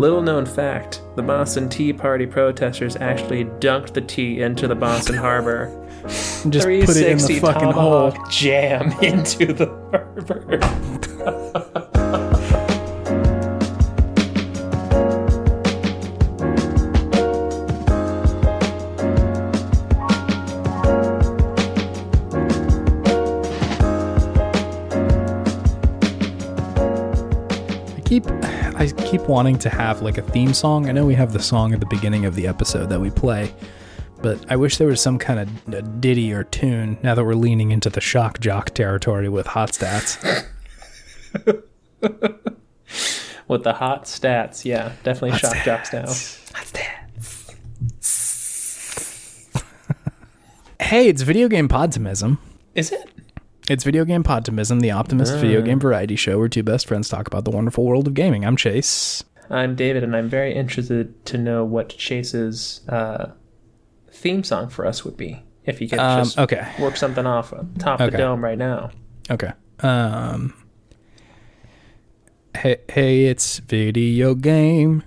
Little known fact, the Boston Tea Party protesters actually dunked the tea into the Boston Harbor. Just put it in the fucking hole. Jam into the harbor. I keep wanting to have like a theme song. I know we have the song at the beginning of the episode that we play, but I wish there was some kind of ditty or tune now that we're leaning into the shock jock territory with hot stats. With the hot stats, yeah, definitely Hot shock stats. jocks now. Hot stats. Hey, it's Video Game Podtimism. Is it? It's Video Game Podtimism, the Optimist video game variety show where two best friends talk about the wonderful world of gaming. I'm Chase. I'm David, and I'm very interested to know what Chase's theme song for us would be. If you could just work something off top the dome right now. Okay. Hey, it's Video Game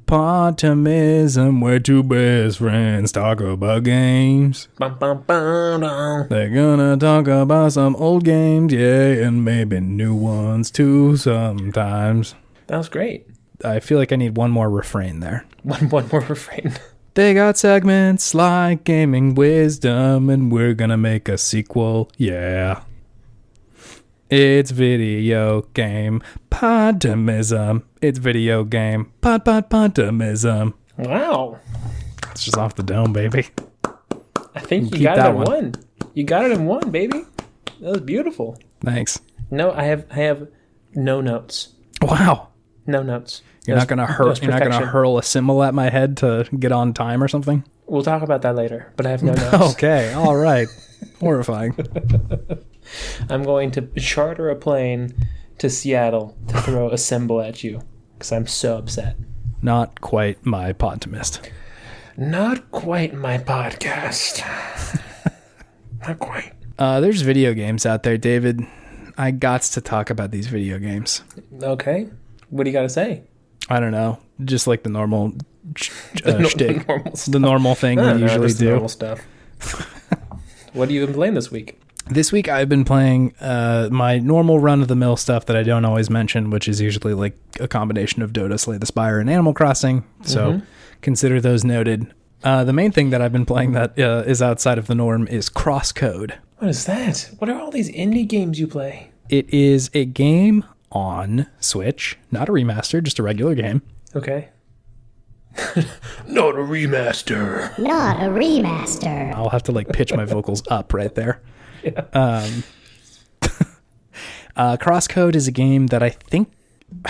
Podtimism, where two best friends talk about games. Bum, bum, bum, bum. They're gonna talk about some old games, yeah, and maybe new ones too sometimes. That was great. I feel like I need one more refrain there. One more refrain. They got segments like Gaming Wisdom, and we're gonna make a sequel, yeah. It's Video Game Podtimism. It's Video Game Podtimism. Wow. It's just off the dome, baby. I think you got it in one. You got it in one, baby. That was beautiful. Thanks. No, I have no notes. Wow. No notes. You're not gonna hurl a symbol at my head to get on time or something? We'll talk about that later, but I have no notes. Okay, all right. Horrifying. I'm going to charter a plane to Seattle to throw a symbol at you because I'm so upset. Not quite my Podtimist. Not quite my podcast. Not quite. There's video games out there, David. I gots to talk about these video games. Okay. What do you got to say? I don't know. Just like the normal shtick. The normal thing we usually do. Normal stuff. What have you been playing this week? This week I've been playing my normal run-of-the-mill stuff that I don't always mention, which is usually like a combination of Dota, Slay the Spire, and Animal Crossing. So consider those noted. The main thing that I've been playing that is outside of the norm is Crosscode. What is that? What are all these indie games you play? It is a game on Switch, not a remaster, just a regular game. Okay. Not a remaster. Not a remaster. I'll have to like pitch my vocals up right there. Yeah. Crosscode is a game that I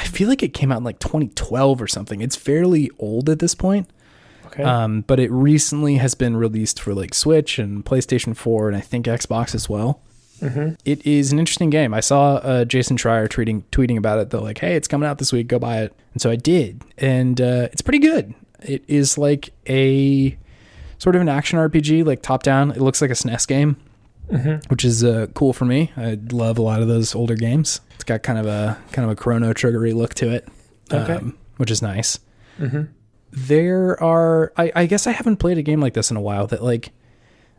feel like it came out in like 2012 or something. It's fairly old at this point. Okay. But it recently has been released for like Switch and PlayStation 4 and I think Xbox as well. Mm-hmm. It is an interesting game. I saw Jason Schreier tweeting about it. They're like, hey, it's coming out this week. Go buy it. And so I did. And it's pretty good. It is like a sort of an action RPG, like top down. It looks like a SNES game, which is cool for me. I love a lot of those older games. It's got kind of a Chrono Trigger-y look to it, which is nice. Mm-hmm. There are, I guess I haven't played a game like this in a while that like,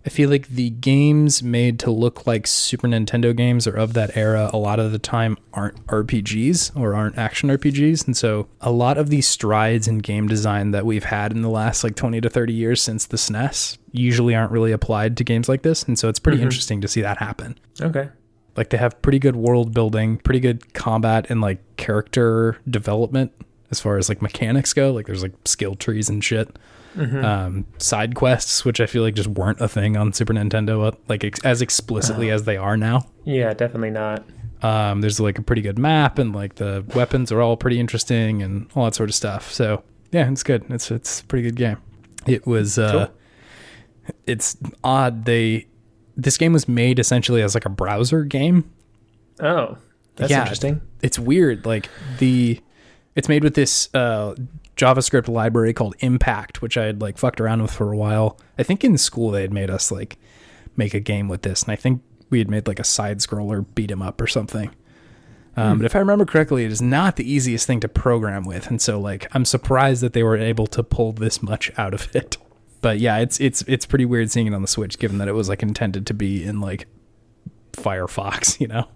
I feel like the games made to look like Super Nintendo games or of that era a lot of the time aren't RPGs or aren't action RPGs. And so a lot of these strides in game design that we've had in the last like 20 to 30 years since the SNES usually aren't really applied to games like this. And so it's pretty interesting to see that happen. Okay. Like they have pretty good world building, pretty good combat and like character development as far as like mechanics go. Like there's like skill trees and shit. Side quests, which I feel like just weren't a thing on Super Nintendo, like as explicitly as they are now. Yeah, definitely not. There's like a pretty good map, and like the weapons are all pretty interesting, and all that sort of stuff. So yeah, it's good. It's a pretty good game. It was. Cool. It's odd. This game was made essentially as like a browser game. Oh, that's interesting. It's weird. Like it's made with this JavaScript library called Impact, which I had like fucked around with for a while. I think in school they had made us like make a game with this, and I think we had made like a side scroller beat 'em up or something. But if I remember correctly, it is not the easiest thing to program with. And so like, I'm surprised that they were able to pull this much out of it. But yeah, it's pretty weird seeing it on the Switch, given that it was like intended to be in like Firefox, you know?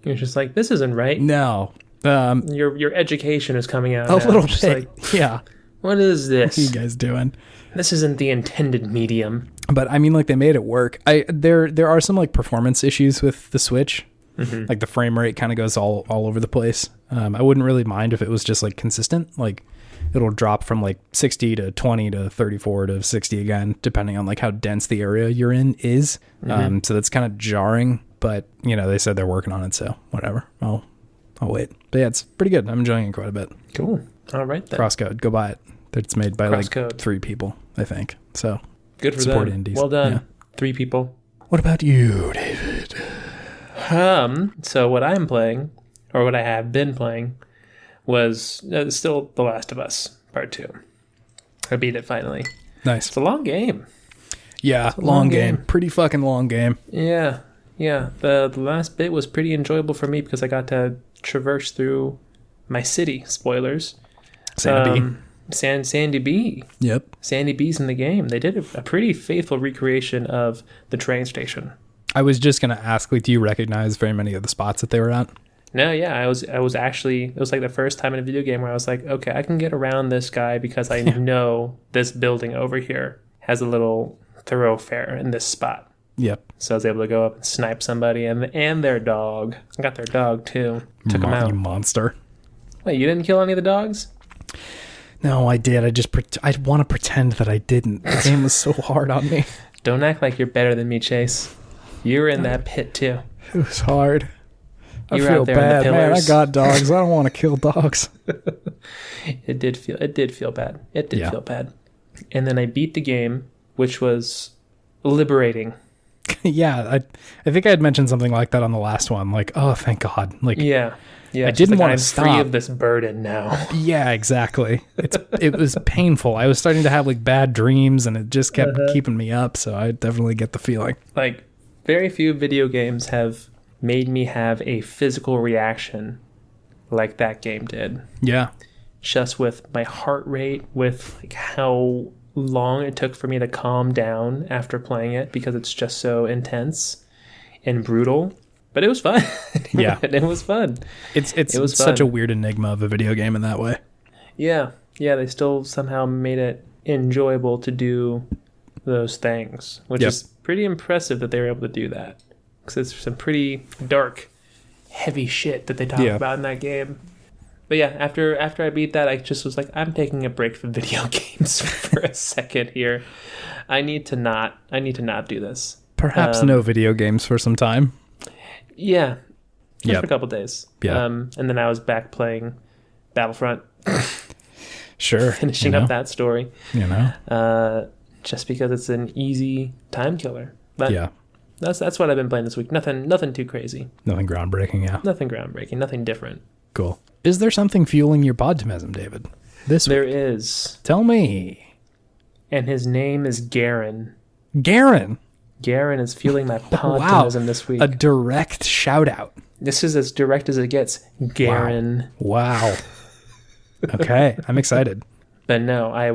You're just like, this isn't right. No. Your education is coming out a little just bit. Like, yeah. What is this? What are you guys doing? This isn't the intended medium. But I mean, like, they made it work. There are some like performance issues with the Switch. Mm-hmm. Like the frame rate kind of goes all over the place. I wouldn't really mind if it was just like consistent. Like it'll drop from like 60 to 20 to 34 to 60 again, depending on like how dense the area you're in is. Mm-hmm. So that's kind of jarring, but you know, they said they're working on it. So whatever. I'll wait. But yeah, it's pretty good. I'm enjoying it quite a bit. Cool. All right then. Crosscode. Go buy it. It's made by Crosscode. Like 3 people, I think. So good for support them. Indies. Well done. Yeah. 3 people. What about you, David? So what I'm playing, or what I have been playing, was still The Last of Us Part 2. I beat it finally. Nice. It's a long game. Yeah, long game. Pretty fucking long game. Yeah. The last bit was pretty enjoyable for me because I got to traverse through my city. Spoilers. Sandy B. Yep. Sandy B's in the game. They did a pretty faithful recreation of the train station. I was just going to ask, like, do you recognize very many of the spots that they were at? No, yeah. I was actually, it was like the first time in a video game where I was like, okay, I can get around this guy because I know this building over here has a little thoroughfare in this spot. Yep. So I was able to go up and snipe somebody and their dog. I got their dog too. Took him out. You monster. Wait, you didn't kill any of the dogs? No, I did. I want to pretend that I didn't. The game was so hard on me. Don't act like you're better than me, Chase. You were in that pit too. It was hard. You I feel bad, man. I got dogs. I don't want to kill dogs. It did feel bad. It did feel bad. And then I beat the game, which was liberating. Yeah, I think I had mentioned something like that on the last one. Like, oh, thank God. Like, yeah. I didn't want to stop. I'm free of this burden now. Yeah, exactly. It was painful. I was starting to have like bad dreams, and it just kept keeping me up. So I definitely get the feeling. Like, very few video games have made me have a physical reaction like that game did. Yeah. Just with my heart rate, with like how long it took for me to calm down after playing it because it's just so intense and brutal. But it was fun. Yeah. It was fun. It was such a weird enigma of a video game in that way. Yeah. Yeah, they still somehow made it enjoyable to do those things, which is pretty impressive that they were able to do that. Because it's some pretty dark, heavy shit that they talk about in that game. But yeah, after I beat that, I just was like, I'm taking a break from video games for a second here. I need to not do this. Perhaps no video games for some time. Yeah. Just for a couple days. Yeah. And then I was back playing Battlefront. Sure. Finishing up that story. You know? Just because it's an easy time killer. But yeah. That's what I've been playing this week. Nothing too crazy. Nothing groundbreaking, yeah. Nothing groundbreaking. Nothing different. Cool. Is there something fueling your podtimism, David? There is. Tell me. And his name is Garen. Garen? Garen is fueling my podtimism this week. A direct shout out. This is as direct as it gets. Garen. Wow. Okay, I'm excited. But no, I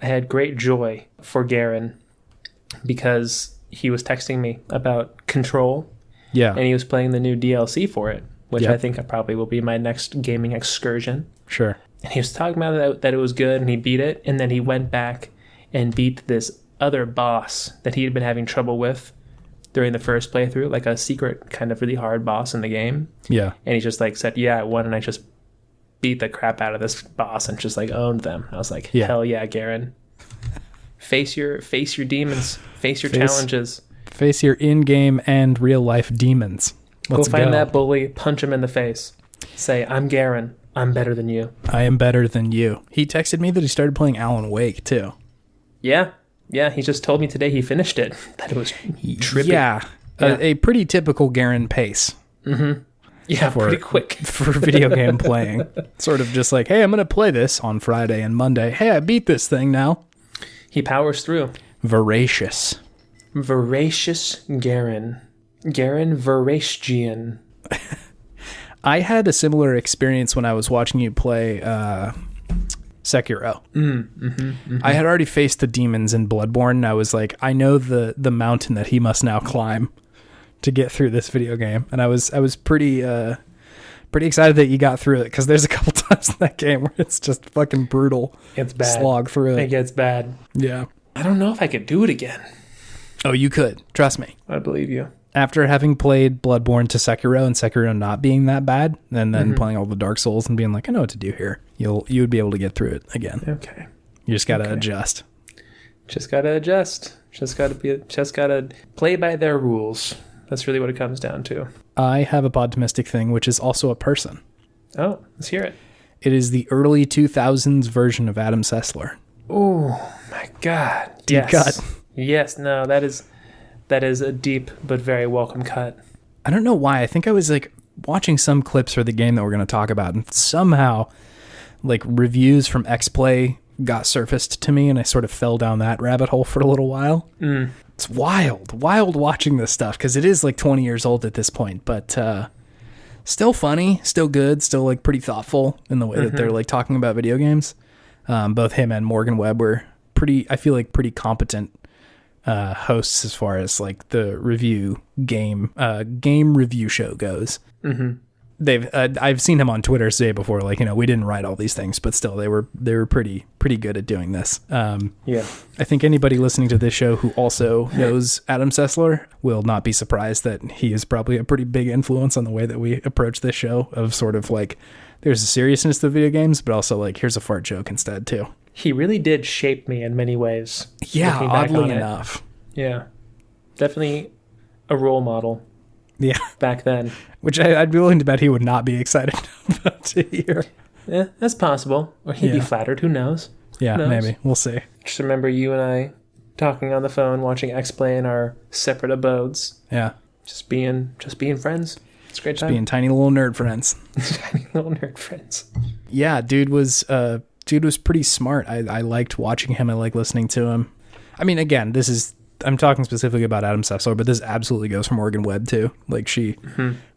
had great joy for Garen because he was texting me about Control. Yeah. And he was playing the new DLC for it, which I think probably will be my next gaming excursion. Sure. And he was talking about that it was good and he beat it. And then he went back and beat this other boss that he had been having trouble with during the first playthrough, like a secret kind of really hard boss in the game. Yeah. And he just like said, yeah, I won and I just beat the crap out of this boss and just like owned them. I was like, hell yeah, Garen. Face your demons. Face your challenges. Face your in-game and real-life demons. Let's go find that bully, punch him in the face. Say, I'm Garen. I'm better than you. I am better than you. He texted me that he started playing Alan Wake, too. Yeah. Yeah, he just told me today he finished it. That it was trippy. Yeah. A pretty typical Garen pace. Mm-hmm. Yeah, pretty quick. For video game playing. Sort of just like, hey, I'm going to play this on Friday and Monday. Hey, I beat this thing now. He powers through. Voracious Garen. Garen Voracian. I had a similar experience when I was watching you play Sekiro. I had already faced the demons in Bloodborne, and I was like, I know the mountain that he must now climb to get through this video game. And I was pretty excited that you got through it, because there's a couple times in that game where it's just fucking brutal. It's bad. Slog through it. It gets bad. Yeah. I don't know if I could do it again. Oh, you could. Trust me. I believe you. After having played Bloodborne to Sekiro, and Sekiro not being that bad, and then playing all the Dark Souls and being like, I know what to do here, you would be able to get through it again. Okay. You just gotta adjust. Just gotta adjust. Just gotta play by their rules. That's really what it comes down to. I have a Podtimistic thing, which is also a person. Oh, let's hear it. It is the early 2000s version of Adam Sessler. Oh my God. Deep cut. Yes, no, that is a deep but very welcome cut. I don't know why. I think I was like watching some clips for the game that we're going to talk about, and somehow like reviews from XPlay got surfaced to me, and I sort of fell down that rabbit hole for a little while. It's wild watching this stuff, because it is like 20 years old at this point, but still funny, still good, still like pretty thoughtful in the way that they're like talking about video games. Both him and Morgan Webb were pretty competent hosts as far as like the game review show goes. I've seen him on Twitter say before, like, we didn't write all these things, but still they were pretty good at doing this. Yeah, I think anybody listening to this show who also knows Adam Sessler will not be surprised that he is probably a pretty big influence on the way that we approach this show, of sort of like there's a seriousness to video games, but also like here's a fart joke instead too. He really did shape me in many ways. Yeah, oddly enough. Yeah, definitely a role model. Yeah, back then. Which I'd be willing to bet he would not be excited about to hear. Yeah, that's possible. Or he'd be flattered. Who knows? Yeah, Who knows? Maybe. We'll see. Just remember you and I talking on the phone, watching XPlay in our separate abodes. Yeah. Just being friends. It's a great time. Being tiny little nerd friends. Tiny little nerd friends. Yeah, dude was pretty smart. I liked watching him. I like listening to him. I mean, again, I'm talking specifically about Adam Sessler, but this absolutely goes for Morgan Webb too. Like she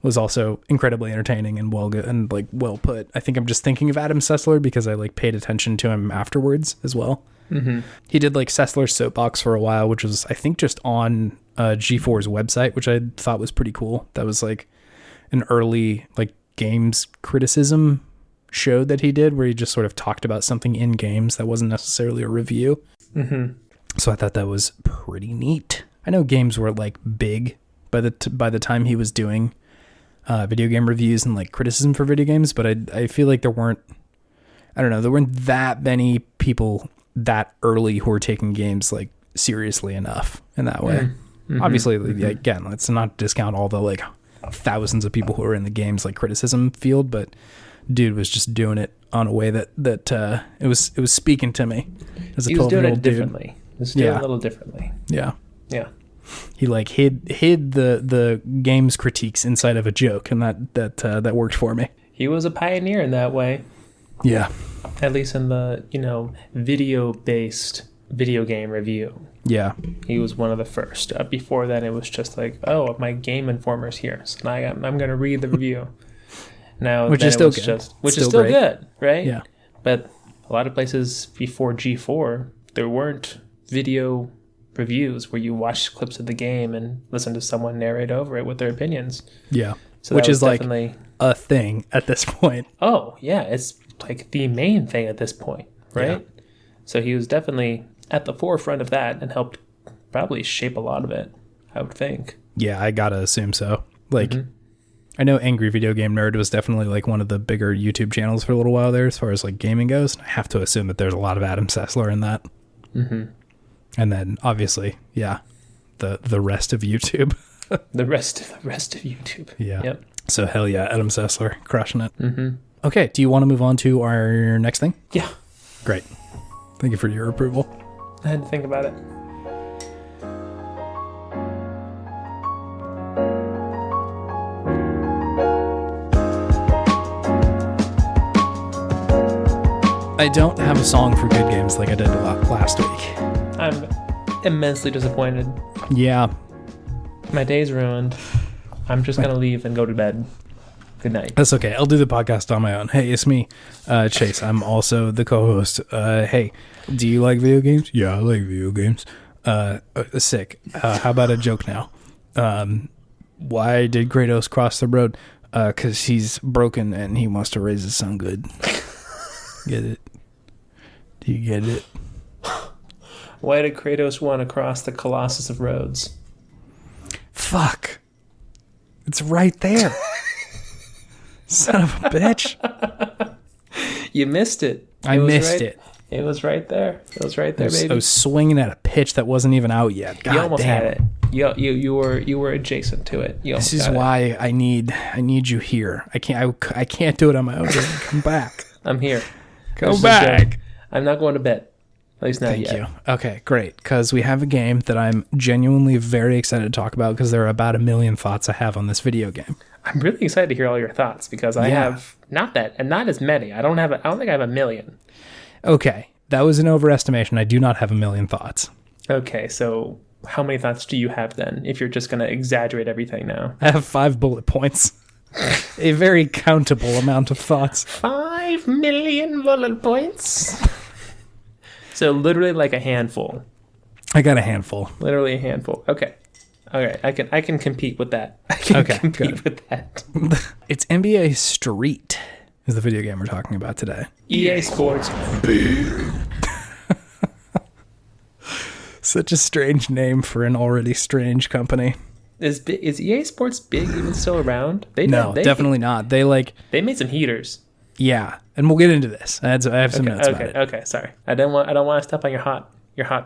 was also incredibly entertaining and well put. I think I'm just thinking of Adam Sessler because I like paid attention to him afterwards as well. He did like Sessler's Soapbox for a while, which was I think just on G4's website, which I thought was pretty cool. That was like an early like games criticism show that he did, where he just sort of talked about something in games that wasn't necessarily a review. So I thought that was pretty neat. I know games were like big by the time he was doing video game reviews and like criticism for video games, but I feel like there weren't that many people that early who were taking games like seriously enough in that way. Obviously, again, let's not discount all the like thousands of people who are in the games like criticism field, but dude was just doing it on a way that it was speaking to me as a 12-year-old dude. He was doing it differently. Let's do it a little differently. Yeah. Yeah. He like hid the game's critiques inside of a joke, and that worked for me. He was a pioneer in that way. Yeah. At least in the, video-based video game review. Yeah. He was one of the first. Before then, it was just like, oh, my Game Informer's here, so now I'm going to read the review. Now, which is still good. Which is still good, right? Yeah. But a lot of places before G4, there weren't video reviews where you watch clips of the game and listen to someone narrate over it with their opinions. Yeah. So which is like a thing at this point. Oh, yeah. It's like the main thing at this point, right? Yeah. So he was definitely at the forefront of that and helped probably shape a lot of it, I would think. Yeah, I gotta assume so. Like, I know Angry Video Game Nerd was definitely like one of the bigger YouTube channels for a little while there as far as like gaming goes. I have to assume that there's a lot of Adam Sessler in that. And then obviously, the rest of YouTube. the rest of YouTube. Yeah. Yep. So hell yeah, Adam Sessler crushing it. Okay, do you want to move on to our next thing? Yeah. Great. Thank you for your approval. I had to think about it. I don't have a song for good games like I did last week. I'm immensely disappointed. Yeah. My day's ruined. I'm just going to leave and go to bed. Good night. That's okay. I'll do the podcast on my own. Hey, it's me, Chase. I'm also the co-host. Hey, do you like video games? Yeah, I like video games. Sick. How about a joke now? Why did Kratos cross the road? Because he's broken and he wants to raise his son good. Get it? Do you get it? Why did Kratos want to cross the Colossus of Rhodes? Fuck. It's right there. Son of a bitch. You missed it. I missed it. It was right there. It was right there, baby. I was swinging at a pitch that wasn't even out yet. God you almost damn. had it. You were adjacent to it. This is why I need you here. I can't do it on my own. Come back. I'm here. Come back. I'm not going to bed. At least not yet. Thank you. Okay, great. Because we have a game that I'm genuinely very excited to talk about because there are about 1 million thoughts I have on this video game. I'm really excited to hear all your thoughts because I have not as many. I don't think I have 1 million. Okay, that was an overestimation. I do not have 1 million thoughts. Okay, so how many thoughts do you have then? If you're just going to exaggerate everything now, I have 5 bullet points. A very countable amount of thoughts. 5 million bullet points. So literally like a handful. I got a handful. Literally a handful. Okay. All right. I can compete with that. I can compete with that. It's NBA Street is the video game we're talking about today. EA Sports. Big. Such a strange name for an already strange company. Is EA Sports Big even still around? No, definitely not. They made some heaters. Yeah, and we'll get into this. I have some notes about it. Okay, sorry. I don't want to step on your hot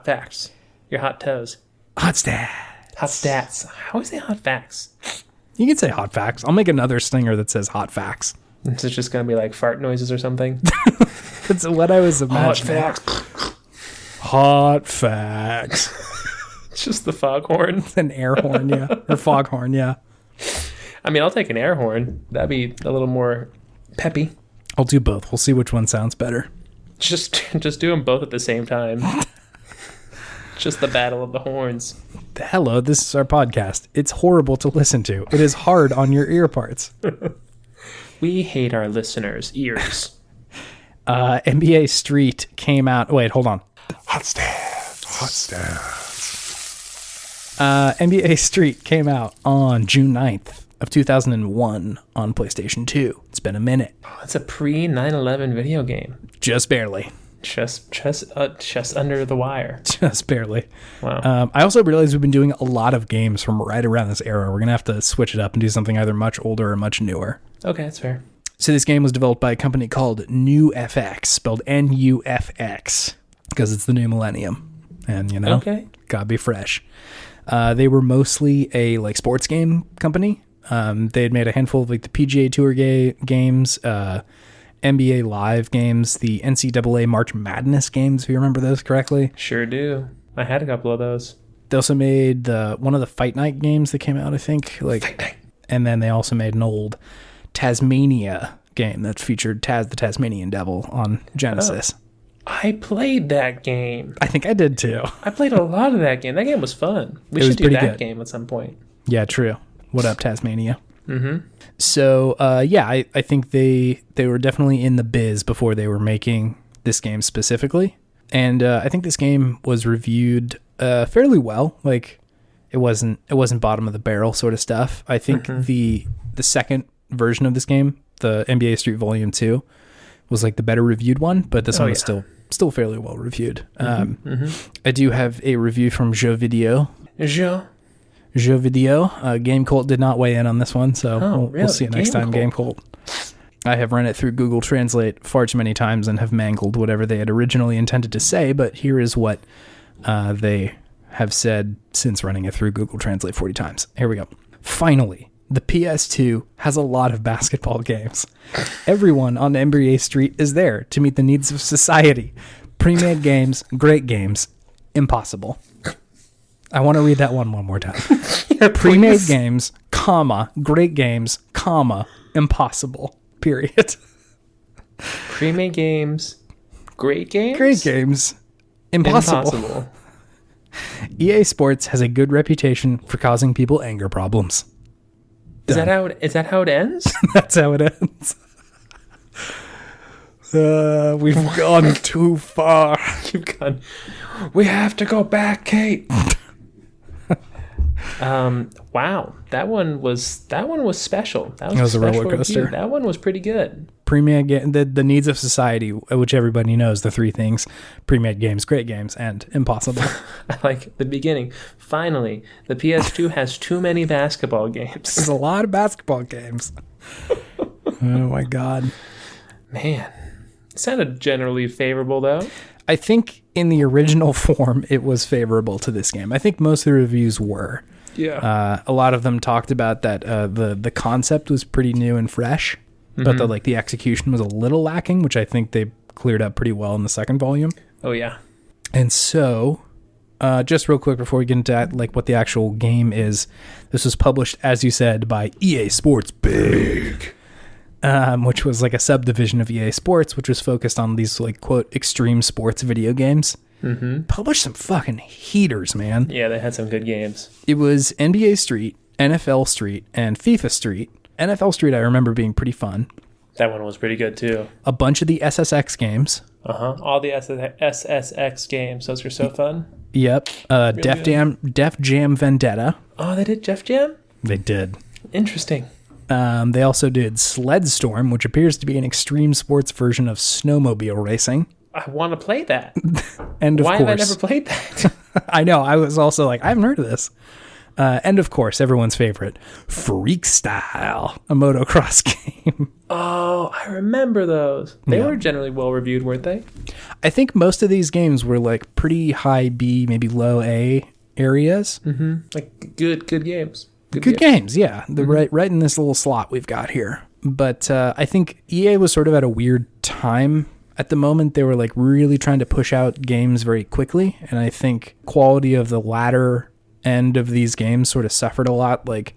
facts, your hot toes. Hot stats. Hot stats. How is it hot facts? You can say hot facts. I'll make another stinger that says hot facts. Is it just going to be like fart noises or something? That's what I was imagining. Hot facts. Hot facts. It's just the foghorn. An air horn, yeah. Or foghorn, yeah. I mean, I'll take an air horn. That'd be a little more peppy. I'll do both. We'll see which one sounds better. Just do them both at the same time. Just the battle of the horns. Hello, this is our podcast. It's horrible to listen to. It is hard on your ear parts. We hate our listeners' ears. NBA Street came out. Wait, hold on. Hot stats. Hot stats. NBA Street came out on June 9th of 2001 on PlayStation 2. It's been a minute. Oh, it's a pre-9/11 video game. Just barely. Just under the wire. Just barely. Wow. I also realized we've been doing a lot of games from right around this era. We're going to have to switch it up and do something either much older or much newer. Okay, that's fair. So this game was developed by a company called NuFX, spelled N-U-F-X, because it's the new millennium. And, okay. Gotta be fresh. They were mostly a sports game company. They had made a handful of the PGA Tour games, NBA Live games, the NCAA March Madness games, if you remember those correctly. Sure do. I had a couple of those. They also made one of the Fight Night games that came out, I think. Fight Night. And then they also made an old Tasmania game that featured Taz the Tasmanian Devil on Genesis. Oh. I played that game. I think I did too. I played a lot of that game. That game was fun. We should do that game at some point. Yeah, true. What up, Tasmania? Mm-hmm. So, I think they were definitely in the biz before they were making this game specifically. And I think this game was reviewed fairly well. It wasn't bottom of the barrel sort of stuff. I think the second version of this game, the NBA Street Volume 2, was the better reviewed one, but this one was still fairly well reviewed. I do have a review from Jeux Video. Jeux Video. Game Cult did not weigh in on this one, so we'll see you next time, Game Cult. I have run it through Google Translate far too many times and have mangled whatever they had originally intended to say, but here is what they have said since running it through Google Translate 40 times. Here we go. Finally, the PS2 has a lot of basketball games. Everyone on NBA Street is there to meet the needs of society. Pre-made games, great games, impossible. I want to read that one more time. Yeah, pre-made games, comma, great games, comma, impossible, period. Pre-made games, great games? Great games, impossible. EA Sports has a good reputation for causing people anger problems. Is that how it ends? That's how it ends. We've gone too far. You've gone. We have to go back, Kate. Wow, that one was special. That was a special roller coaster. review. That one was pretty good. Pre-made the needs of society, which everybody knows the three things: pre-made games, great games, and impossible. I like the beginning. Finally, the PS2 has too many basketball games. There's a lot of basketball games. Oh my god, man, it sounded generally favorable though. I think in the original form, it was favorable to this game. I think most of the reviews were. Yeah. A lot of them talked about that the concept was pretty new and fresh, but the execution was a little lacking, which I think they cleared up pretty well in the second volume. Oh yeah. And so, just real quick before we get into what the actual game is, this was published, as you said, by EA Sports Big. Which was like a subdivision of EA Sports, which was focused on these quote extreme sports video games. Published some fucking heaters, man. Yeah, they had some good games. It was NBA Street, NFL Street, and FIFA Street. NFL Street I remember being pretty fun. That one was pretty good too. A bunch of the SSX games. All the SSX games. Those were so fun. Yep. Def Jam Vendetta. Oh, they did Def Jam? They did. Interesting. They also did Sled Storm, which appears to be an extreme sports version of snowmobile racing. I want to play that. And of Why course, have I never played that? I know. I was also like, I haven't heard of this. And of course, everyone's favorite, Freak Style, a motocross game. Oh, I remember those. They were generally well reviewed, weren't they? I think most of these games were pretty high B, maybe low A areas. Like good games. Good games, yeah. They're right in this little slot we've got here. But I think EA was sort of at a weird time at the moment. They were really trying to push out games very quickly, and I think quality of the latter end of these games sort of suffered a lot. Like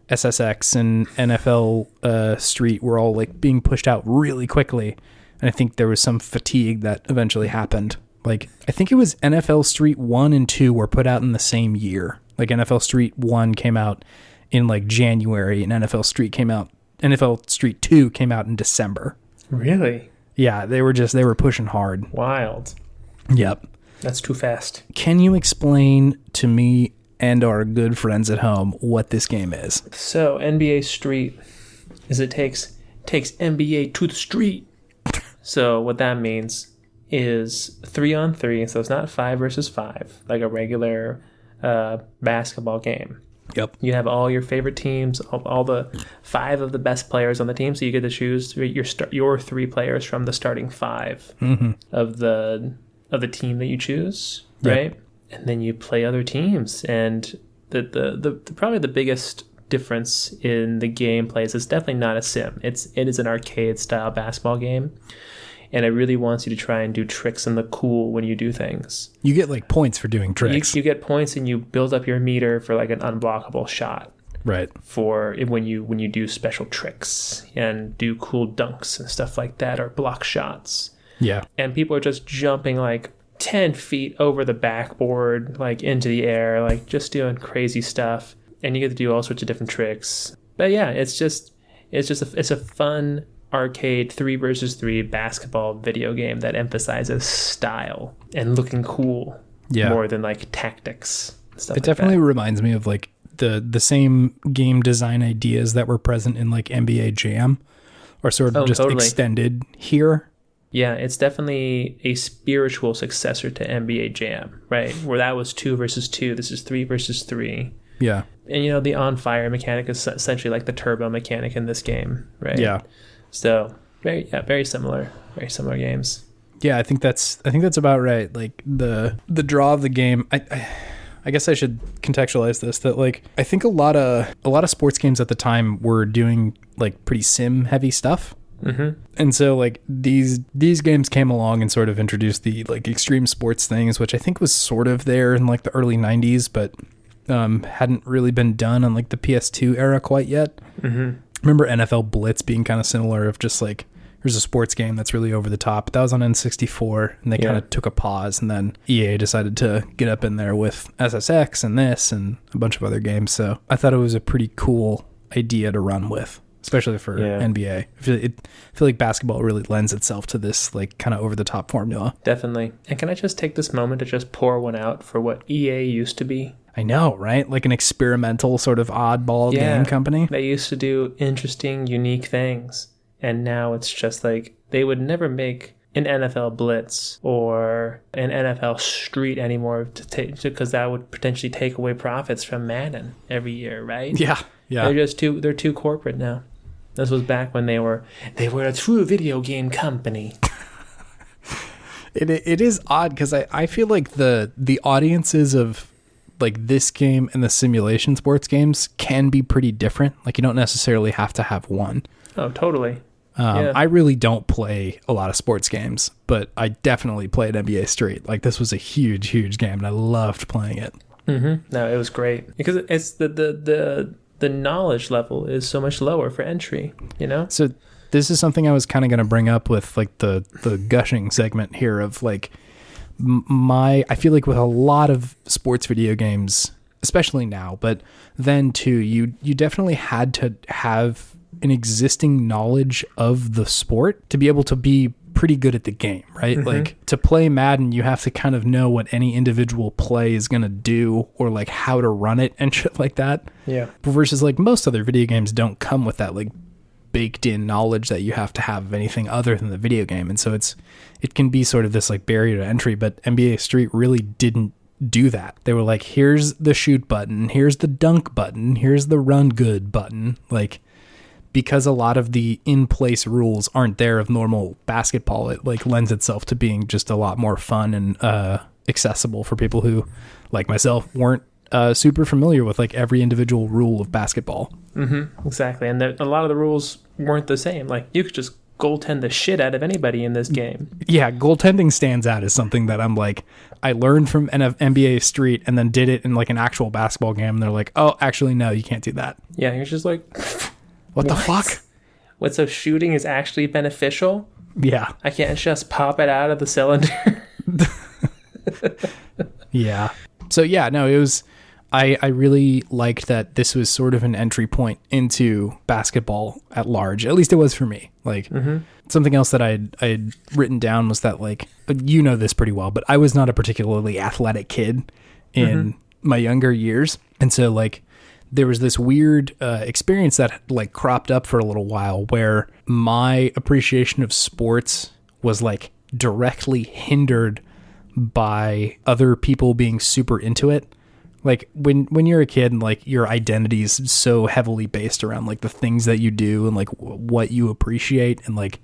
SSX and NFL Street were all being pushed out really quickly, and I think there was some fatigue that eventually happened. I think it was NFL Street 1 and 2 were put out in the same year. NFL Street 1 came out in January, and NFL Street 2 came out in December. Really? Yeah, they were pushing hard. Wild. Yep. That's too fast. Can you explain to me and our good friends at home what this game is? So NBA Street takes NBA to the street. So what that means is 3-on-3, so it's not 5 versus 5 like a regular basketball game. Yep. You have all your favorite teams, all the 5 of the best players on the team, so you get to choose your 3 players from the starting 5 of the team that you choose, right? Yep. And then you play other teams, and the probably the biggest difference in the gameplay is it's definitely not a sim. It is an arcade style basketball game. And it really wants you to try and do tricks in the cool when you do things. You get points for doing tricks. You get points, and you build up your meter for an unblockable shot. Right. For when you do special tricks and do cool dunks and stuff like that, or block shots. Yeah. And people are just jumping 10 feet over the backboard, into the air, just doing crazy stuff. And you get to do all sorts of different tricks. But yeah, it's a fun arcade 3 versus 3 basketball video game that emphasizes style and looking cool more than tactics and stuff. It definitely reminds me of the same game design ideas that were present in NBA Jam are sort of extended here. Yeah, it's definitely a spiritual successor to NBA Jam, right? Where that was 2 versus 2, this is 3 versus 3. Yeah. And the on fire mechanic is essentially the turbo mechanic in this game, right? Yeah. So very similar games. Yeah, I think that's about right. The draw of the game. I guess I should contextualize this that I think a lot of sports games at the time were doing pretty sim heavy stuff. Mm-hmm. And so these games came along and sort of introduced the extreme sports things, which I think was sort of there in the early 90s, but hadn't really been done on the PS2 era quite yet. Mm-hmm. Remember NFL Blitz being kind of similar of just here's a sports game that's really over the top. But that was on N64, and they kind of took a pause, and then EA decided to get up in there with SSX and this and a bunch of other games. So I thought it was a pretty cool idea to run with, especially for NBA. I feel like basketball really lends itself to this like kind of over the top formula. Definitely. And can I just take this moment to just pour one out for what EA used to be? I know, right? Like an experimental sort of oddball game company. They used to do interesting, unique things. And now it's just like they would never make an NFL Blitz or an NFL Street anymore because that would potentially take away profits from Madden every year, right? Yeah. They're too corporate now. This was back when they were a true video game company. It is odd because I feel like the audiences of like this game and the simulation sports games can be pretty different. Like you don't necessarily have to have one. Oh, totally. I really don't play a lot of sports games, but I definitely played NBA Street. Like this was a huge, huge game, and I loved playing it. Mm-hmm. No, it was great because it's the knowledge level is so much lower for entry. You know. So this is something I was kind of going to bring up with like the gushing segment here of like I feel like with a lot of sports video games, especially now, but then too, you definitely had to have an existing knowledge of the sport to be able to be pretty good at the game, right? Mm-hmm. Like to play Madden, you have to kind of know what any individual play is going to do or like how to run it and shit like that. Yeah. Versus like most other video games don't come with that like baked in knowledge that you have to have of anything other than the video game. And so it can be sort of this like barrier to entry, but NBA Street really didn't do that. They were like, here's the shoot button, here's the dunk button, here's the run good button. Like, because a lot of the in-place rules aren't there of normal basketball, it like lends itself to being just a lot more fun and accessible for people who, like myself, weren't super familiar with like every individual rule of basketball. Mm-hmm, exactly. And a lot of the rules weren't the same. Like you could just goaltend the shit out of anybody in this game. Yeah, goaltending stands out as something that I'm like, I learned from NBA Street and then did it in like an actual basketball game. And they're like, oh, actually, no, you can't do that. Yeah, you're just like... What the fuck? What, so shooting is actually beneficial? Yeah. I can't just pop it out of the cylinder? Yeah. So yeah, no, it was... I really liked that this was sort of an entry point into basketball at large. At least it was for me. Like something else that I'd written down was that like, you know this pretty well, but I was not a particularly athletic kid in my younger years. And so like there was this weird experience that like cropped up for a little while where my appreciation of sports was like directly hindered by other people being super into it. Like when you're a kid and like your identity is so heavily based around like the things that you do and like what you appreciate and like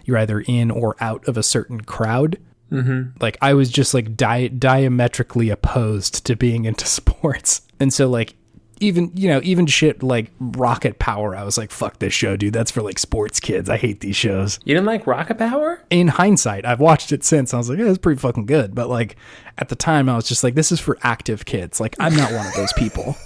you're either in or out of a certain crowd. Mm-hmm. Like I was just like diametrically opposed to being into sports. And so like even shit like Rocket Power, I was like, fuck this show, dude. That's for like sports kids. I hate these shows. You didn't like Rocket Power? In hindsight, I've watched it since. I was like, yeah, it's pretty fucking good. But like at the time, I was just like, this is for active kids. Like I'm not one of those people.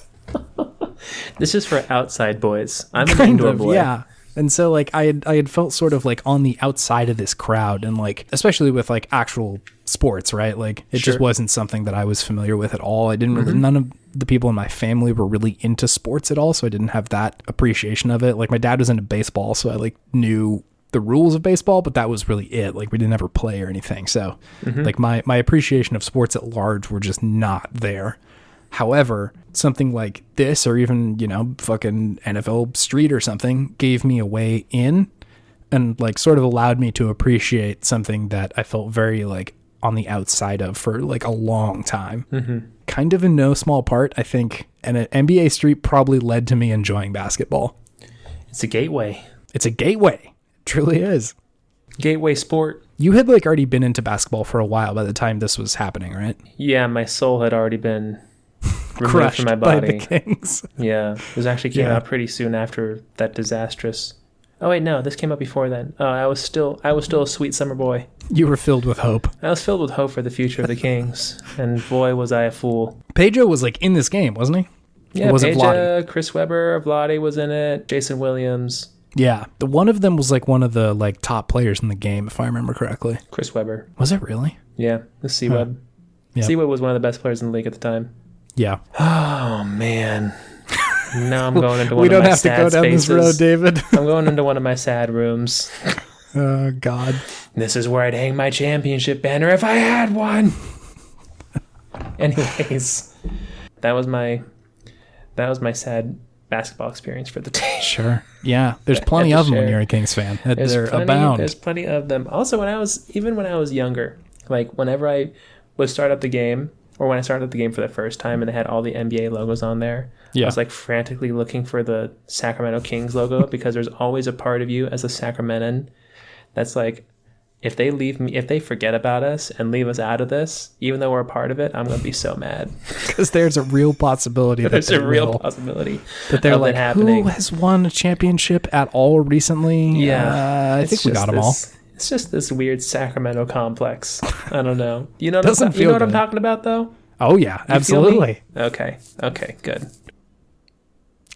This is for outside boys. I'm an indoor boy. Yeah. And so like I had felt sort of like on the outside of this crowd and like especially with like actual sports, right? Like it just wasn't something that I was familiar with at all. I didn't really none of the people in my family were really into sports at all, so I didn't have that appreciation of it. Like my dad was into baseball, so I like knew the rules of baseball, but that was really it. Like we didn't ever play or anything. So like my appreciation of sports at large were just not there. However, something like this or even, fucking NFL Street or something gave me a way in and like sort of allowed me to appreciate something that I felt very like on the outside of for like a long time. Mm-hmm. Kind of in no small part, I think, and an NBA Street probably led to me enjoying basketball. It's a gateway. It's a gateway. It truly is. Gateway sport. You had like already been into basketball for a while by the time this was happening, right? Yeah, my soul had already been crushed from my body. By the Kings. Yeah, this actually came out pretty soon after that disastrous. Oh wait, no, this came out before then. Oh, I was still a sweet summer boy. You were filled with hope. I was filled with hope for the future of the Kings, and boy was I a fool. Pedro was like in this game, wasn't he? Yeah, Pedro, Chris Webber, Vlade was in it, Jason Williams. Yeah, the one of them was like one of the like top players in the game, if I remember correctly. Chris Webber. Was it really? Yeah, the C-Web. Yep. C-Web was one of the best players in the league at the time. Yeah. Oh, man. No, I'm going into one We of don't my have to sad go down spaces. this road, David. I'm going into one of my sad rooms. Oh, God. This is where I'd hang my championship banner if I had one. Anyways, that was my sad basketball experience for the day. Sure. Yeah. There's plenty of them when you're a Kings fan. They're abound. There's plenty of them. Also, when I was younger, like whenever I would start up the game, or when I started up the game for the first time and they had all the NBA logos on there, I was like frantically looking for the Sacramento Kings logo because there's always a part of you as a Sacramentan that's like, if they forget about us and leave us out of this, even though we're a part of it, I'm going to be so mad. Because there's a real possibility that they're like, who has won a championship at all recently? Yeah. I think we got them all. It's just this weird Sacramento complex. I don't know. You know what I'm talking about, though? Oh, yeah. Absolutely. Okay, good.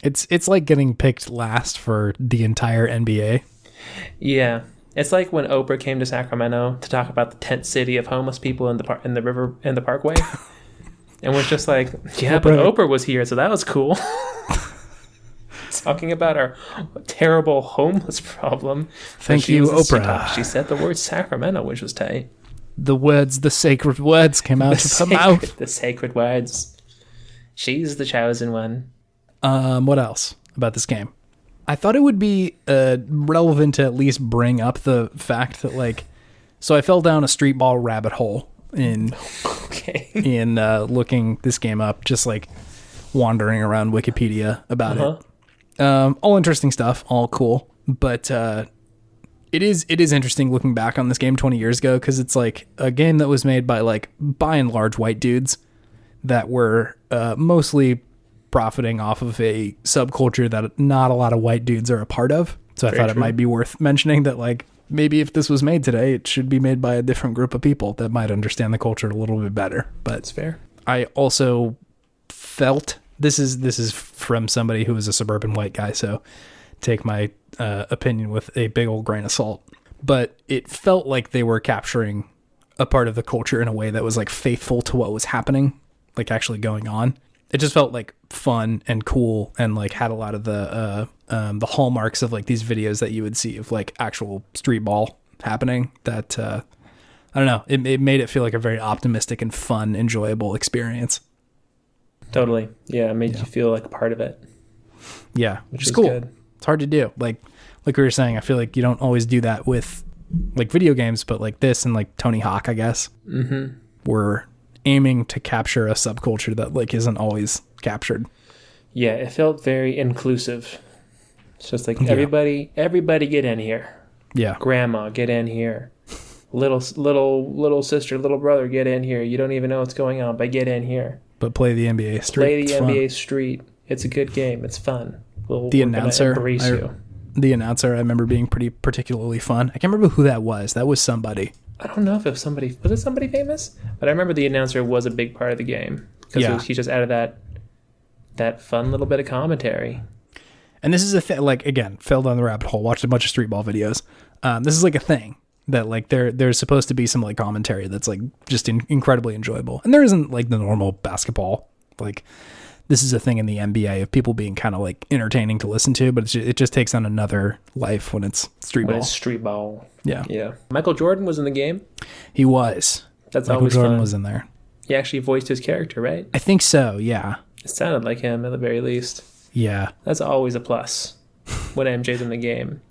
It's like getting picked last for the entire NBA. Yeah. It's like when Oprah came to Sacramento to talk about the tent city of homeless people in the river in the parkway, and was just like, "Yeah, but Oprah was here, so that was cool." Talking about our terrible homeless problem. Thank you, Oprah. She said the word Sacramento, which was tight. The sacred words came out of her mouth. The sacred words. She's the chosen one. What else about this game? I thought it would be relevant to at least bring up the fact that, like, so I fell down a streetball rabbit hole in looking this game up, just like wandering around Wikipedia about it. All interesting stuff, all cool, but it is interesting looking back on this game 20 years ago, because it's like a game that was made by, like, by and large white dudes that were mostly profiting off of a subculture that not a lot of white dudes are a part of. So I thought it might be worth mentioning that, like, maybe if this was made today, it should be made by a different group of people that might understand the culture a little bit better. But it's fair. I also felt this is from somebody who is a suburban white guy, so take my opinion with a big old grain of salt. But it felt like they were capturing a part of the culture in a way that was, like, faithful to what was happening, like actually going on. It just felt like fun and cool, and like had a lot of the hallmarks of like these videos that you would see of like actual street ball happening. That I don't know. It made it feel like a very optimistic and fun, enjoyable experience. Totally, yeah. It made you feel like a part of it. Yeah, which is cool. Good. It's hard to do. Like we were saying, I feel like you don't always do that with like video games, but like this and like Tony Hawk, I guess, were aiming to capture a subculture that like isn't always captured. Yeah, it felt very inclusive. It's just like everybody get in here. Yeah. Grandma, get in here. Little sister, little brother, get in here. You don't even know what's going on, but get in here. But play the NBA Street. Play the NBA Street. It's a good game. It's fun. The announcer, I remember being particularly fun. I can't remember who that was. That was somebody. I don't know if it was somebody. Was it somebody famous? But I remember the announcer was a big part of the game because he just added that fun little bit of commentary. And this is a thing. Like, again, fell down the rabbit hole. Watched a bunch of street ball videos. This is like a thing that like there's supposed to be some like commentary that's like just incredibly enjoyable. And there isn't like the normal basketball. Like, this is a thing in the NBA of people being kind of like entertaining to listen to, but it just takes on another life when it's street ball. When it's street ball. Yeah. Yeah. Michael Jordan was in the game. He was. That's Michael always Jordan fun. Was in there. He actually voiced his character, right? I think so, yeah. It sounded like him at the very least. Yeah. That's always a plus when MJ's in the game.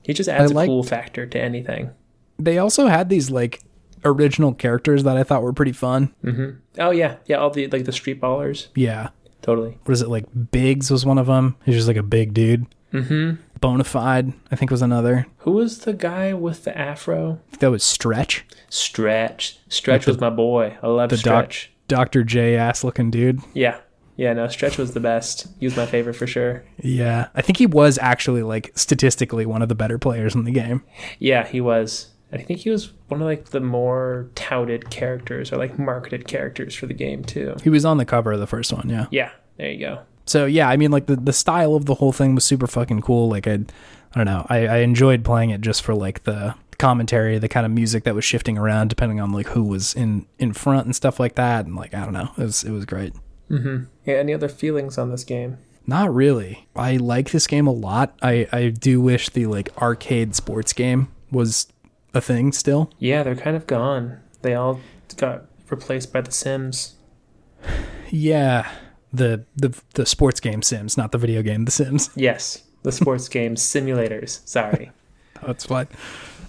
He just adds a cool factor to anything. They also had these like original characters that I thought were pretty fun. Mm-hmm. Oh, yeah. Yeah, all the like the street ballers. Yeah. Totally. What is it, like Biggs was one of them? He's just like a big dude. Mm-hmm. Bonafide, I think, was another. Who was the guy with the afro? I think that was Stretch. Stretch was my boy. I love Stretch. Dr. J ass looking dude. Yeah. Yeah, no, Stretch was the best. He was my favorite for sure. Yeah. I think he was actually like statistically one of the better players in the game. Yeah, he was. I think he was one of like the more touted characters or like marketed characters for the game too. He was on the cover of the first one, yeah. Yeah, there you go. So yeah, I mean like the style of the whole thing was super fucking cool. Like I don't know, I enjoyed playing it just for like the commentary, the kind of music that was shifting around depending on like who was in front and stuff like that. And like, I don't know, it was great. Mm-hmm. Yeah, any other feelings on this game? Not really. I like this game a lot. I do wish the like arcade sports game was a thing still. Yeah, they're kind of gone. They all got replaced by The Sims. Yeah, the sports game Sims, not the video game The Sims. Yes, the sports game simulators. Sorry. That's fine.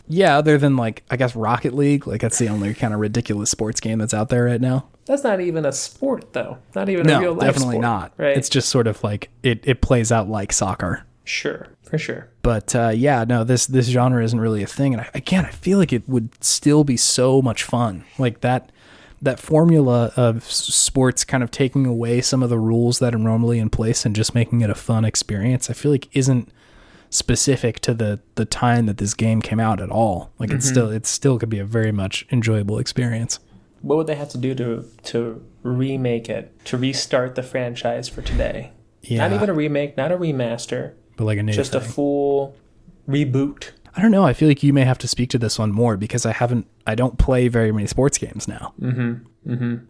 Yeah, other than like, I guess Rocket League, like that's the only kind of ridiculous sports game that's out there right now. That's not even a sport, though. Not even a real life definitely sport, not. Right? It's just sort of like, it plays out like soccer. Sure, for sure. But yeah, no, this genre isn't really a thing. And I feel like it would still be so much fun. Like that formula of sports kind of taking away some of the rules that are normally in place and just making it a fun experience, I feel like isn't specific to the time that this game came out at all. Like it still could be a very much enjoyable experience. What would they have to do to remake it, to restart the franchise for today? Yeah. Not even a remake, not a remaster, But like a new just thing. a full reboot. I don't know. I feel like you may have to speak to this one more because I don't play very many sports games now.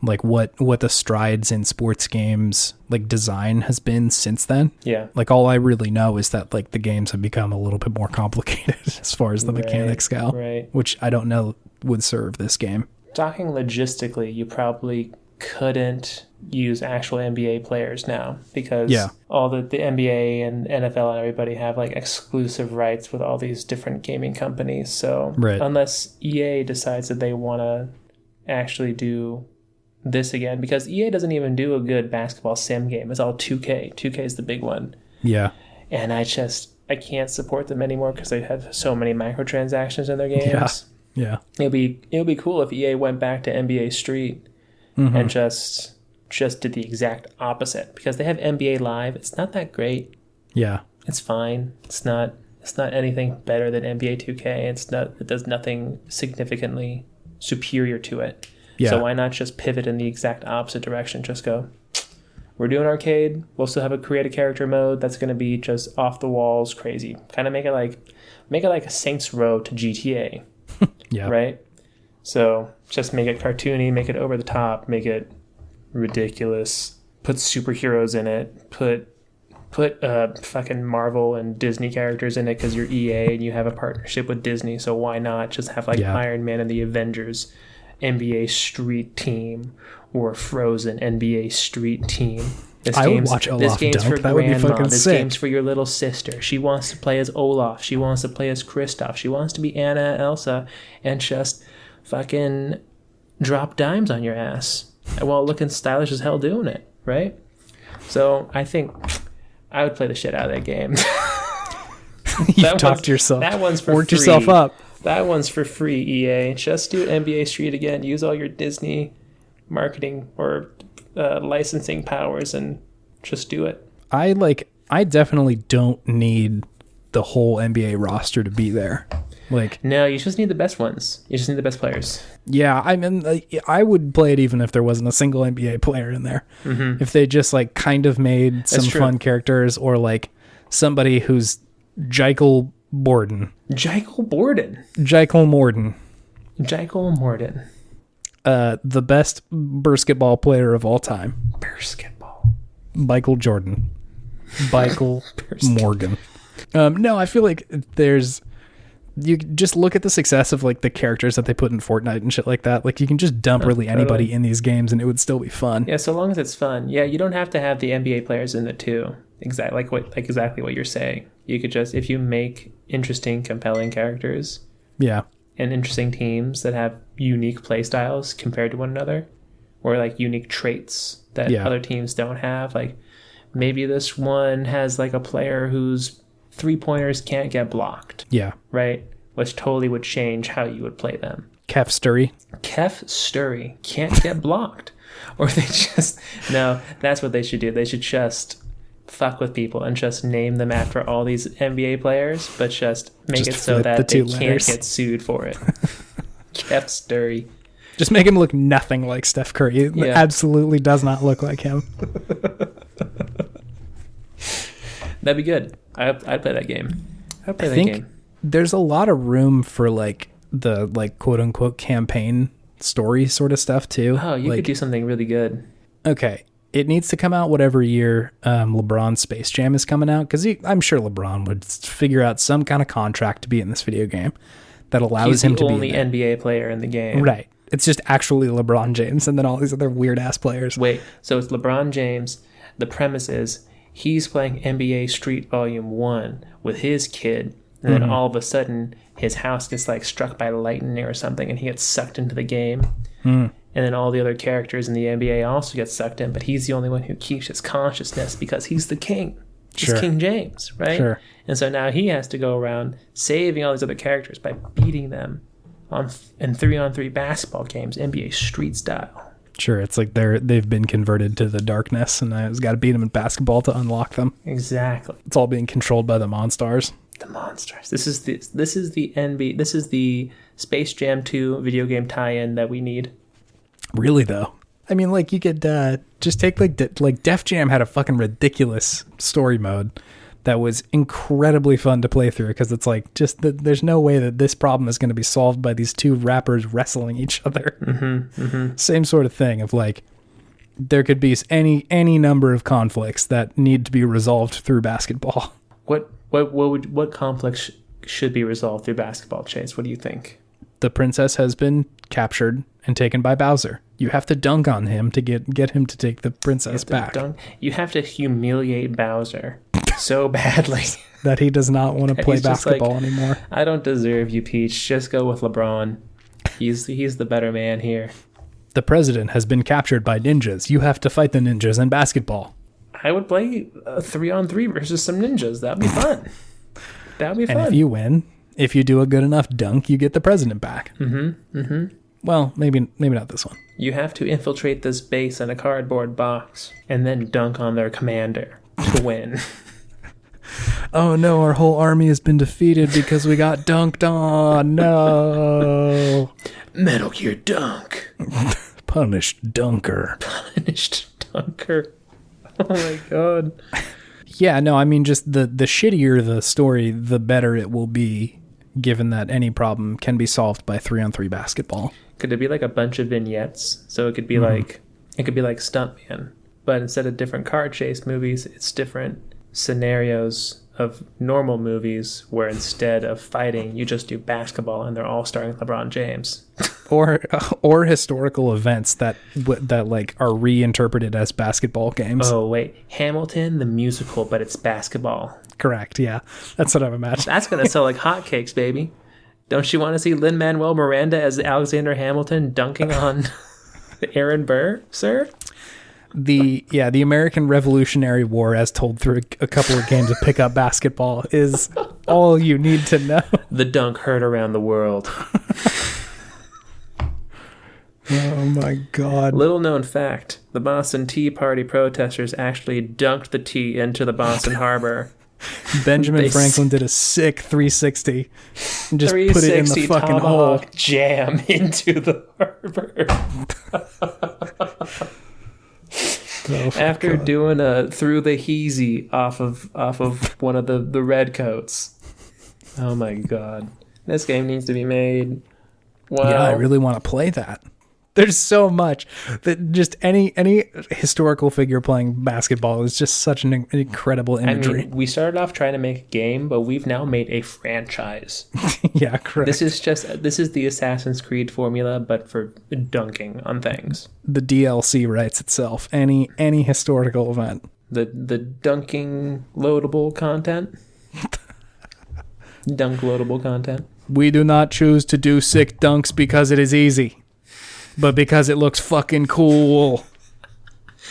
Like what the strides in sports games like design has been since then. Yeah. Like all I really know is that like the games have become a little bit more complicated as far as the mechanics go, right. which I don't know would serve this game. Talking logistically, you probably couldn't use actual NBA players now because all the NBA and NFL and everybody have like exclusive rights with all these different gaming companies. So unless EA decides that they want to actually do this again, because EA doesn't even do a good basketball sim game. It's all 2K. 2K is the big one. Yeah. And I can't support them anymore because they have so many microtransactions in their games. Yeah. It would be cool if EA went back to NBA Street and just did the exact opposite, because they have NBA Live. It's not that great. Yeah. It's fine. It's not anything better than NBA 2K. It does nothing significantly superior to it. Yeah. So why not just pivot in the exact opposite direction? Just go, we're doing arcade. We'll still have a create a character mode that's going to be just off the walls crazy. Kind of make it like a Saints Row to GTA. Yeah. Right? So just make it cartoony, make it over the top, make it ridiculous. Put superheroes in it. Put fucking Marvel and Disney characters in it because you're EA and you have a partnership with Disney. So why not just have like Iron Man and the Avengers NBA Street Team or Frozen NBA Street Team? I would watch Olaf game's dunk. for That would be grandma. fucking This sick. game's for your little sister. She wants to play as Olaf. She wants to play as Kristoff. She wants to be Anna and Elsa and just fucking drop dimes on your ass while looking stylish as hell doing it, right? So I think I would play the shit out of that game. You talked yourself. That one's for Worked free. yourself up. That one's for free, EA. Just do NBA Street again. Use all your Disney marketing or licensing powers and just do it. I definitely don't need the whole NBA roster to be there. Like, no, you just need the best ones. You just need the best players. yeah, I mean, I would play it even if there wasn't a single NBA player in there. If they just like kind of made some fun characters, or like somebody who's Jekyll Borden. Jekyll Borden. The best basketball player of all time. Basketball. Michael Jordan. Michael Morgan. No, I feel like you just look at the success of like the characters that they put in Fortnite and shit like that. Like you can just dump really anybody in these games and it would still be fun. Yeah, so long as it's fun. Yeah, you don't have to have the NBA players in it too. Exactly what you're saying. You could just, if you make interesting, compelling characters. Yeah. And interesting teams that have unique play styles compared to one another, or like unique traits that other teams don't have. Like maybe this one has like a player whose 3-pointers can't get blocked. Yeah. Right? Which totally would change how you would play them. Kef Sturry can't get blocked. Or they just, no, that's what they should do. They should just fuck with people and just name them after all these NBA players, but just make it so that they can't get sued for it. Kef Sturry. Just make him look nothing like Steph Curry. It absolutely does not look like him. That'd be good. I'd play that game. I think there's a lot of room for like the like quote unquote campaign story sort of stuff too. Oh, you could do something really good. Okay. It needs to come out whatever year LeBron's Space Jam is coming out, because I'm sure LeBron would figure out some kind of contract to be in this video game that allows him to be the only NBA player in the game. Right. It's just actually LeBron James and then all these other weird-ass players. Wait, so it's LeBron James. The premise is he's playing NBA Street Volume 1 with his kid, and then all of a sudden his house gets like struck by lightning or something, and he gets sucked into the game. And then all the other characters in the NBA also get sucked in, but he's the only one who keeps his consciousness because he's the king. He's King James, right? Sure. And so now he has to go around saving all these other characters by beating them in 3-on-3 basketball games, NBA Street style. Sure, it's like they've been converted to the darkness, and I've got to beat them in basketball to unlock them. Exactly. It's all being controlled by the Monstars. The Monstars. This is the Space Jam 2 video game tie-in that we need. Really though, I mean, like you could just take like Def Jam had a fucking ridiculous story mode that was incredibly fun to play through, because it's like there's no way that this problem is going to be solved by these two rappers wrestling each other. Same sort of thing of like there could be any number of conflicts that need to be resolved through basketball. What conflicts should be resolved through basketball, Chase? What do you think? The princess has been captured and taken by Bowser. You have to dunk on him to get him to take the princess back. You have to humiliate Bowser so badly that he does not want to play basketball anymore. I don't deserve you, Peach. Just go with LeBron. He's the better man here. The president has been captured by ninjas. You have to fight the ninjas in basketball. I would play 3-on-3 versus some ninjas. That'd be fun. That'd be fun. And if you win, if you do a good enough dunk, you get the president back. Well, maybe not this one. You have to infiltrate this base in a cardboard box and then dunk on their commander to win. Oh no, our whole army has been defeated because we got dunked on. No. Metal Gear Dunk. Punished Dunker. Punished Dunker. Oh my god. Yeah, no, I mean, just the shittier the story, the better it will be, given that any problem can be solved by 3-on-3 basketball. Could it be like a bunch of vignettes? So it could be like Stuntman, but instead of different car chase movies, it's different scenarios of normal movies where instead of fighting, you just do basketball, and they're all starring LeBron James. or historical events that like are reinterpreted as basketball games. Oh wait, Hamilton the musical, but it's basketball. Correct. Yeah, that's what I'm imagining. That's gonna sell like hotcakes, baby. Don't you want to see Lin-Manuel Miranda as Alexander Hamilton dunking on Aaron Burr, sir? The American Revolutionary War, as told through a couple of games of pickup basketball, is all you need to know. The dunk heard around the world. Oh my god. Little known fact, the Boston Tea Party protesters actually dunked the tea into the Boston Harbor. Benjamin Franklin did a sick 360 and just put it in the fucking hole. Jam into the harbor. After doing a through the heezy off of one of the redcoats. Oh my god. This game needs to be made. Wow. Yeah, I really want to play that. There's so much that just any historical figure playing basketball is just such an incredible imagery. I mean, we started off trying to make a game, but we've now made a franchise. Yeah, correct. This is the Assassin's Creed formula, but for dunking on things. The DLC writes itself. Any historical event. The dunking loadable content. Dunk loadable content. We do not choose to do sick dunks because it is easy, but because it looks fucking cool.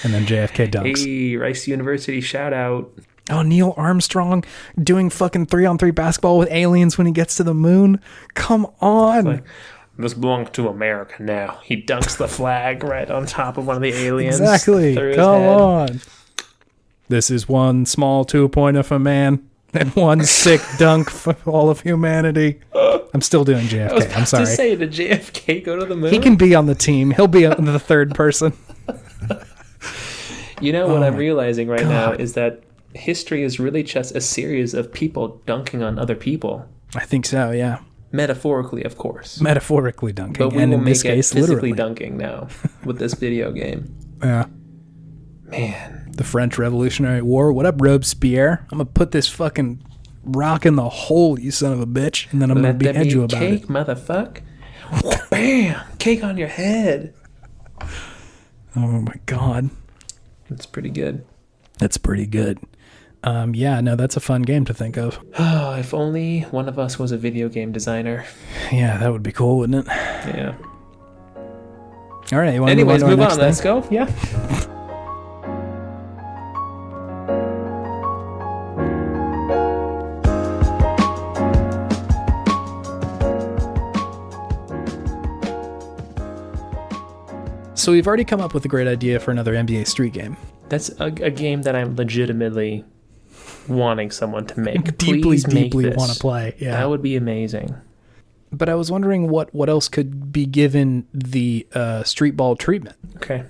And then JFK dunks. Hey, Rice University shout out. Oh, Neil Armstrong doing fucking 3-on-3 basketball with aliens when he gets to the moon. Come on. Like, this belongs to America now. He dunks the flag right on top of one of the aliens. Exactly. Come on. This is one small 2-pointer for man and one sick dunk for all of humanity. I'm still doing JFK. I'm sorry. To say, did JFK go to the moon? He can be on the team. He'll be the third person. You know what I'm realizing right now is that history is really just a series of people dunking on other people. I think so, yeah. Metaphorically, of course. Metaphorically dunking. But we and will in this make case, it physically literally dunking now with this video game. Yeah. Man. The French Revolutionary War. What up, Robespierre? I'm going to put this fucking rock in the hole, you son of a bitch, and then I'm going to behead you about cake, it. Motherfuck. Bam! Cake on your head. Oh my God. That's pretty good. That's pretty good. Yeah, no, that's a fun game to think of. Oh, if only one of us was a video game designer. Yeah, that would be cool, wouldn't it? Yeah. All right. Anyways, move on. Let's go. Yeah. So we've already come up with a great idea for another NBA Street game. That's a game that I'm legitimately wanting someone to make. Deeply Please make this. want to play. Yeah, that would be amazing. But I was wondering what else could be given the streetball treatment. Okay.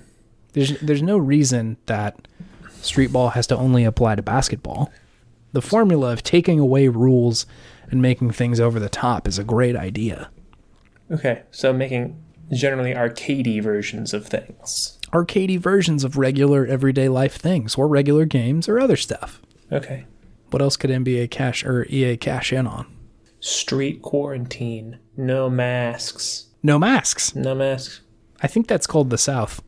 There's no reason that streetball has to only apply to basketball. The formula of taking away rules and making things over the top is a great idea. Okay, so making generally arcadey versions of things. Arcadey versions of regular everyday life things, or regular games, or other stuff. Okay. What else could NBA cash or EA cash in on? Street quarantine. No masks. No masks. No masks. I think that's called the South.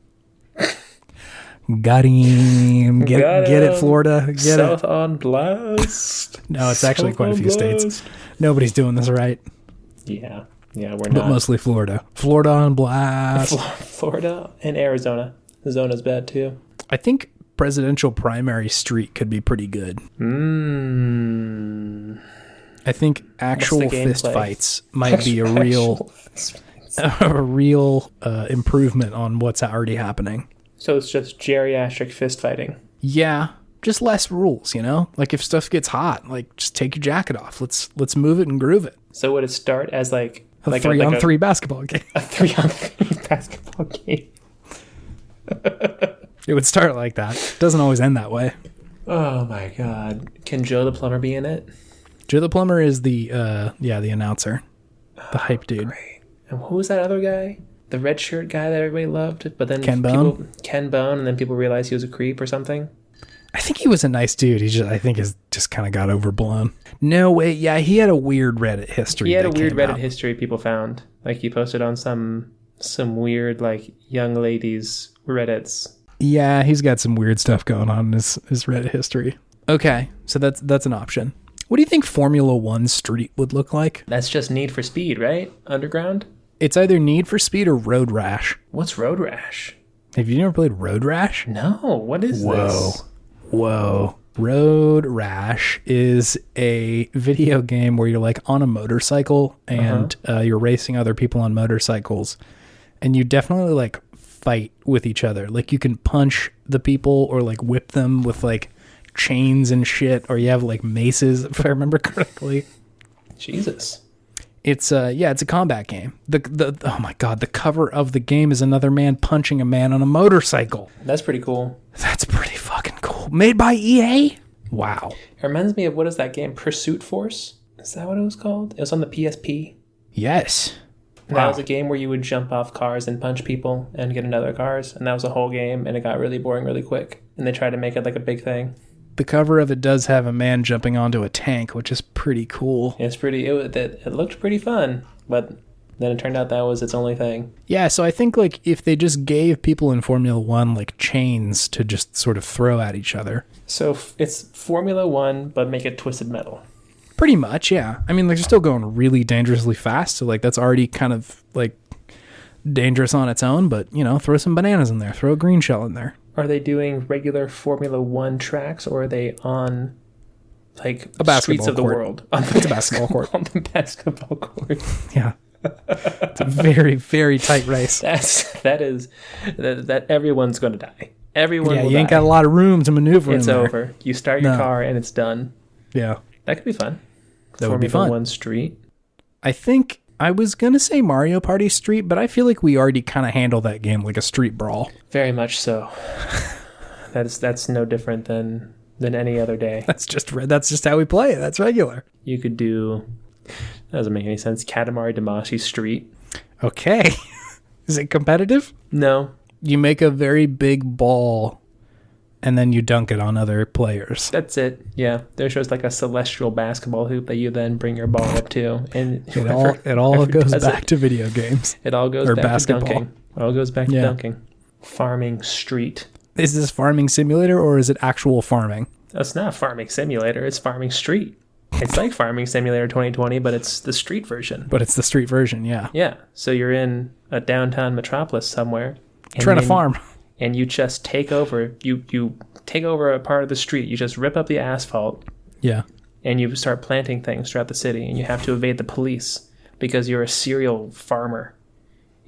Got him. Get it, Florida. Get South it. on blast. No, it's actually quite a few states. Nobody's doing this right. Yeah. Yeah, we're But not. mostly Florida. Florida on blast. Florida and Arizona. Arizona's bad too. I think presidential primary street could be pretty good. I think actual fist fights might be a real improvement on what's already happening. So it's just geriatric fist fighting. Yeah, just less rules, you know? Like if stuff gets hot, like just take your jacket off. Let's move it and groove it. So would it start as like a 3-on-3 basketball game? A 3-on-3 basketball game. It would start like that. It doesn't always end that way. Oh my God. Can Joe the Plumber be in it? Joe the Plumber is the announcer. The hype dude. Great. And who was that other guy? The red shirt guy that everybody loved, but then Ken Bone, and then people realized he was a creep or something. I think he was a nice dude. I think he just kind of got overblown. No, wait, yeah, he had a weird Reddit history. He had a weird Reddit history people found. Like he posted on some weird like young ladies Reddits. Yeah, he's got some weird stuff going on in his Reddit history. Okay, so that's an option. What do you think Formula 1 Street would look like? That's just Need for Speed, right? Underground? It's either Need for Speed or Road Rash. What's Road Rash? Have you never played Road Rash? No, what is this? Whoa. Road Rash is a video game where you're like on a motorcycle and you're racing other people on motorcycles. And you definitely like fight with each other. Like you can punch the people or like whip them with like chains and shit, or you have like maces, if I remember correctly. Jesus. It's a combat game. The oh my God, the cover of the game is another man punching a man on a motorcycle. That's pretty cool. That's pretty fucking cool. Made by EA? Wow. It reminds me of, what is that game? Pursuit Force? Is that what it was called? It was on the PSP. Yes. Wow. That was a game where you would jump off cars and punch people and get into other cars, and that was a whole game, and it got really boring really quick. And they tried to make it like a big thing. The cover of it does have a man jumping onto a tank, which is pretty cool. It looked pretty fun, but then it turned out that was its only thing. Yeah, so I think like if they just gave people in Formula 1 like chains to just sort of throw at each other. So it's Formula 1, but make it Twisted Metal. Pretty much, yeah. I mean, like they're still going really dangerously fast, so like that's already kind of like dangerous on its own, but you know, throw some bananas in there, throw a green shell in there. Are they doing regular Formula 1 tracks, or are they on like a streets of the world? It's a basketball court. On the basketball court. Yeah. It's a very, very tight race. That everyone's going to die. Everyone will you ain't die. got a lot of room to maneuver in there. It's over. You start your car and it's done. Yeah. That could be fun. That would be fun. Formula 1 Street. I think I was going to say Mario Party Street, but I feel like we already kind of handle that game like a street brawl. Very much so. That's no different than any other day. That's just how we play it. That's regular. You could do, that doesn't make any sense, Katamari Damacy Street. Okay. Is it competitive? No. You make a very big ball and then you dunk it on other players. That's it. Yeah, there's just like a celestial basketball hoop that you then bring your ball up to, and It all goes back to video games. It all goes Or back basketball. to dunking. It all goes back to dunking. Farming Street. Is this Farming Simulator or is it actual farming? That's not Farming Simulator. It's Farming Street. It's like Farming Simulator 2020, but it's the street version. But it's the street version, yeah. Yeah. So you're in a downtown metropolis somewhere. Trying to farm. And you just take over. You take over a part of the street. You just rip up the asphalt. Yeah. And you start planting things throughout the city. And you have to evade the police because you're a serial farmer.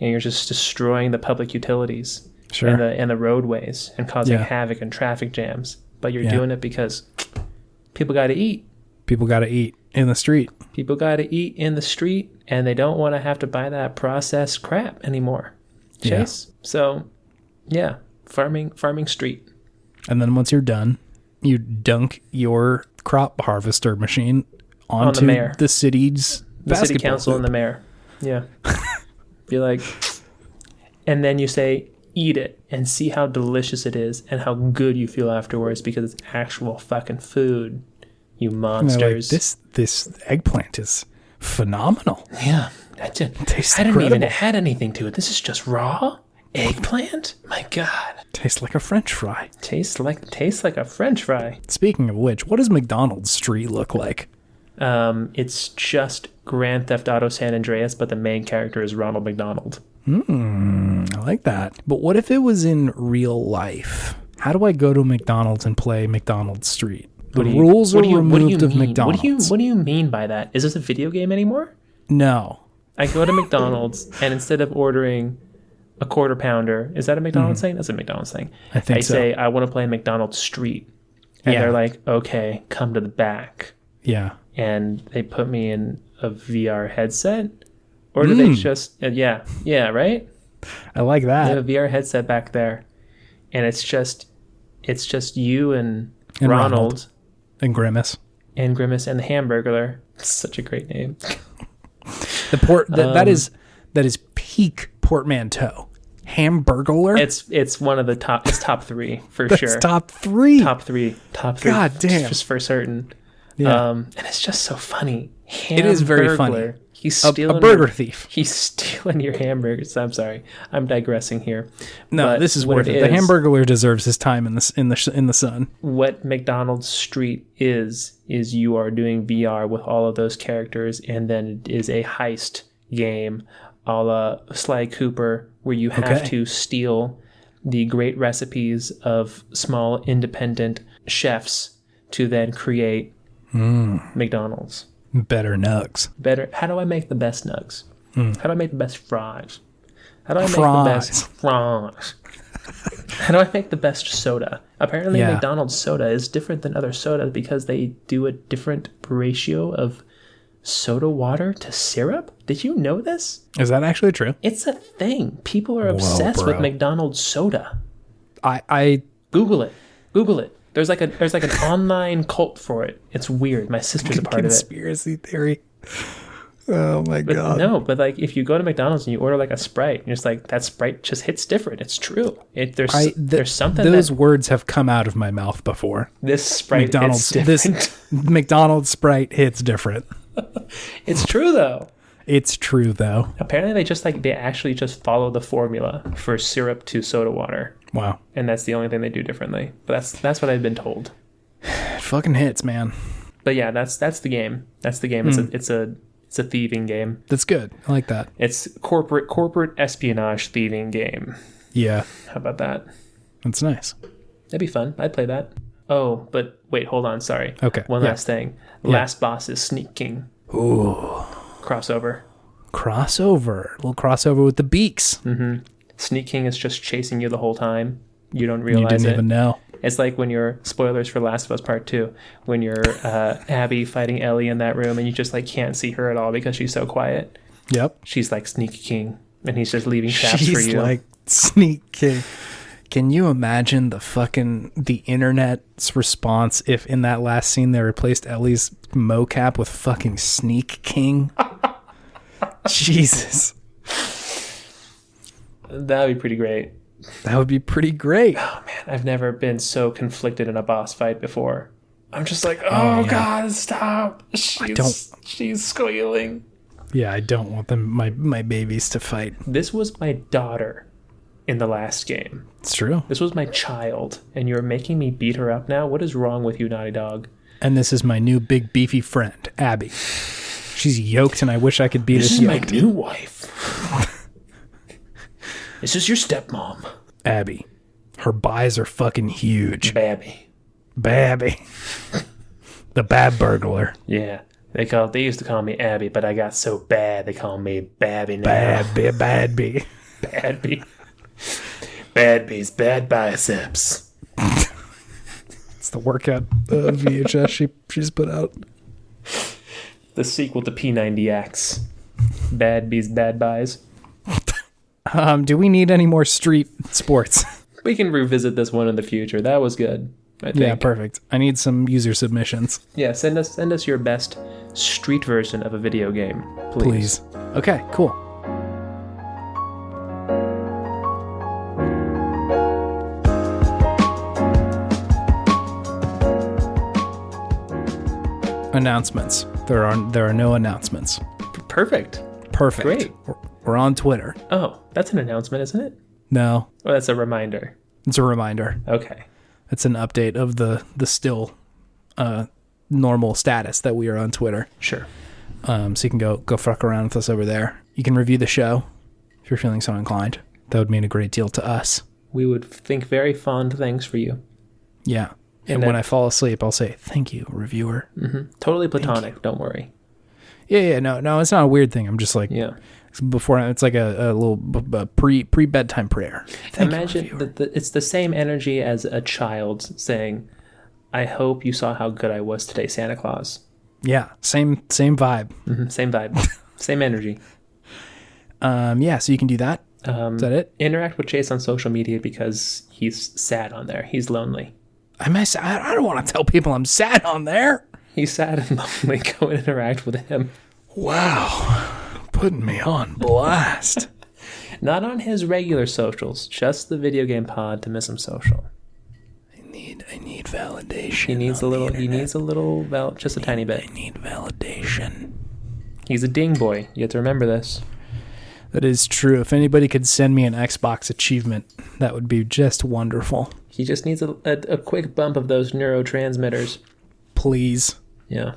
And you're just destroying the public utilities. Sure. And the roadways and causing havoc and traffic jams. But you're doing it because people got to eat. People got to eat in the street. People got to eat in the street, and they don't want to have to buy that processed crap anymore. Chase. Yeah. So, yeah, farming street. And then once you're done, you dunk your crop harvester machine onto the city's the city basketball council hoop. and the mayor. Yeah. You're like, and then you say, eat it and see how delicious it is and how good you feel afterwards because it's actual fucking food. You monsters. Like, this eggplant is phenomenal. Yeah. I didn't even add anything to it. This is just raw eggplant? My God. Tastes like a French fry. Tastes like a French fry. Speaking of which, what does McDonald's Street look like? It's just Grand Theft Auto San Andreas, but the main character is Ronald McDonald. I like that. But what if it was in real life? How do I go to McDonald's and play McDonald's Street? The rules are removed of McDonald's. What do you mean by that? Is this a video game anymore? No. I go to McDonald's, and instead of ordering a quarter pounder, is that a McDonald's thing? That's a McDonald's thing. I say, I want to play McDonald's Street. And they're like, okay, come to the back. Yeah. And they put me in a VR headset? Or do they just... yeah, right? I like that. They have a VR headset back there. And it's just you and Ronald. And Grimace. And Grimace and the Hamburglar. It's such a great name. That is peak portmanteau. Hamburglar. It's one of the top. It's top three for That's sure. Top three. Top three. God damn. Just for certain. Yeah. And it's just so funny. It is very funny. He's stealing a burger thief. He's stealing your hamburgers. I'm sorry. I'm digressing here. No, but this is worth it. The Hamburglar deserves his time in the sun. What McDonald's Street is you are doing VR with all of those characters, and then it is a heist game a la Sly Cooper, where you have to steal the great recipes of small independent chefs to then create McDonald's. Better nugs. How do I make the best nugs? How do I make the best fries? How do I make Fries. the best fries? How do I make the best soda? Apparently McDonald's soda is different than other sodas because they do a different ratio of soda water to syrup. Did you know this? Is that actually true? It's a thing. People are obsessed with McDonald's soda. I Google it. There's like an online cult for it. It's weird. My sister's a part of it. Conspiracy theory. Oh my God. No, but like if you go to McDonald's and you order like a Sprite, and you're just like, that Sprite just hits different. It's true. There's something. Those words have come out of my mouth before. This Sprite hits different. This McDonald's Sprite hits different. It's true though. It's true though. Apparently they actually just follow the formula for syrup to soda water. Wow. And that's the only thing they do differently. But that's what I've been told. It fucking hits, man. But yeah, that's the game. That's the game. It's a thieving game. That's good. I like that. It's corporate espionage thieving game. Yeah. How about that? That's nice. That'd be fun. I'd play that. Oh, but wait, hold on. Sorry. Okay. One last thing. Last boss is Sneak King. Ooh. Crossover. Little crossover with the beaks. Mm-hmm. Sneak King is just chasing you the whole time. You don't realize it. You didn't even know. It's like when you're, spoilers for Last of Us Part 2, when you're Abby fighting Ellie in that room and you just like can't see her at all because she's so quiet. Yep. She's like Sneak King and he's just leaving traps for you. She's like Sneak King. Can you imagine the internet's response if in that last scene they replaced Ellie's mocap with fucking Sneak King? Jesus. That would be pretty great. That would be pretty great. Oh man, I've never been so conflicted in a boss fight before. I'm just like, oh yeah. God, stop. She's squealing. Yeah, I don't want them my babies to fight. This was my daughter in the last game. It's true. This was my child, and you're making me beat her up now? What is wrong with you, Naughty Dog? And this is my new big beefy friend, Abby. She's yoked, and I wish I could be this yoked. This is my new wife. This is your stepmom. Abby. Her buys are fucking huge. Babby. The bad burglar. Yeah. They used to call me Abby, but I got so bad they call me Babby now. Badby. Badby. Badby's bad biceps. It's the workout VHS she's put out. The sequel to P90X. Badby's bad buys. Do we need any more street sports? We can revisit this one in the future. That was good, I think. Yeah, perfect. I need some user submissions. Yeah, send us your best street version of a video game, please. Okay, cool. Announcements. There are no announcements. Perfect. Great. We're on Twitter. Oh, that's an announcement, isn't it? No. Oh, that's a reminder. It's a reminder. Okay. It's an update of the still normal status that we are on Twitter. Sure. So you can go fuck around with us over there. You can review the show if you're feeling so inclined. That would mean a great deal to us. We would think very fond things for you. Yeah. And when I fall asleep, I'll say, thank you, reviewer. Mm-hmm. Totally platonic. Don't worry. Yeah, no, it's not a weird thing. I'm just like, it's like a little pre-bedtime prayer. Imagine that it's the same energy as a child saying, I hope you saw how good I was today, Santa Claus. Yeah, same vibe. Mm-hmm, same vibe. Same energy. So you can do that. Is that it? Interact with Chase on social media because he's sad on there. He's lonely. I don't want to tell people I'm sad on there. He's sad and lonely. Go interact with him. Wow. Putting me on blast. Not on his regular socials, just the Video Game Podtimism social. I need validation. He needs just a tiny bit. I need validation. He's a ding boy. You have to remember this. That is true. If anybody could send me an Xbox achievement, that would be just wonderful. He just needs a quick bump of those neurotransmitters. Please. Yeah.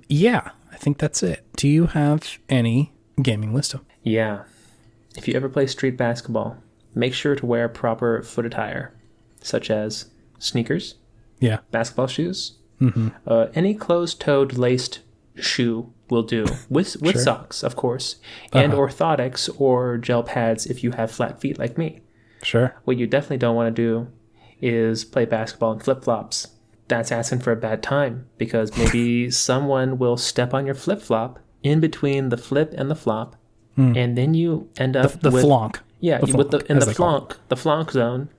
Yeah, I think that's it. Do you have any gaming wisdom? Yeah. If you ever play street basketball, make sure to wear proper foot attire, such as sneakers, basketball shoes, any closed-toed laced shoe will do, with socks, of course, and orthotics or gel pads if you have flat feet like me. Sure. What you definitely don't want to do is play basketball in flip-flops. That's asking for a bad time, because maybe someone will step on your flip-flop in between the flip and the flop, and then you end up the with... flonk. Yeah, the flonk zone,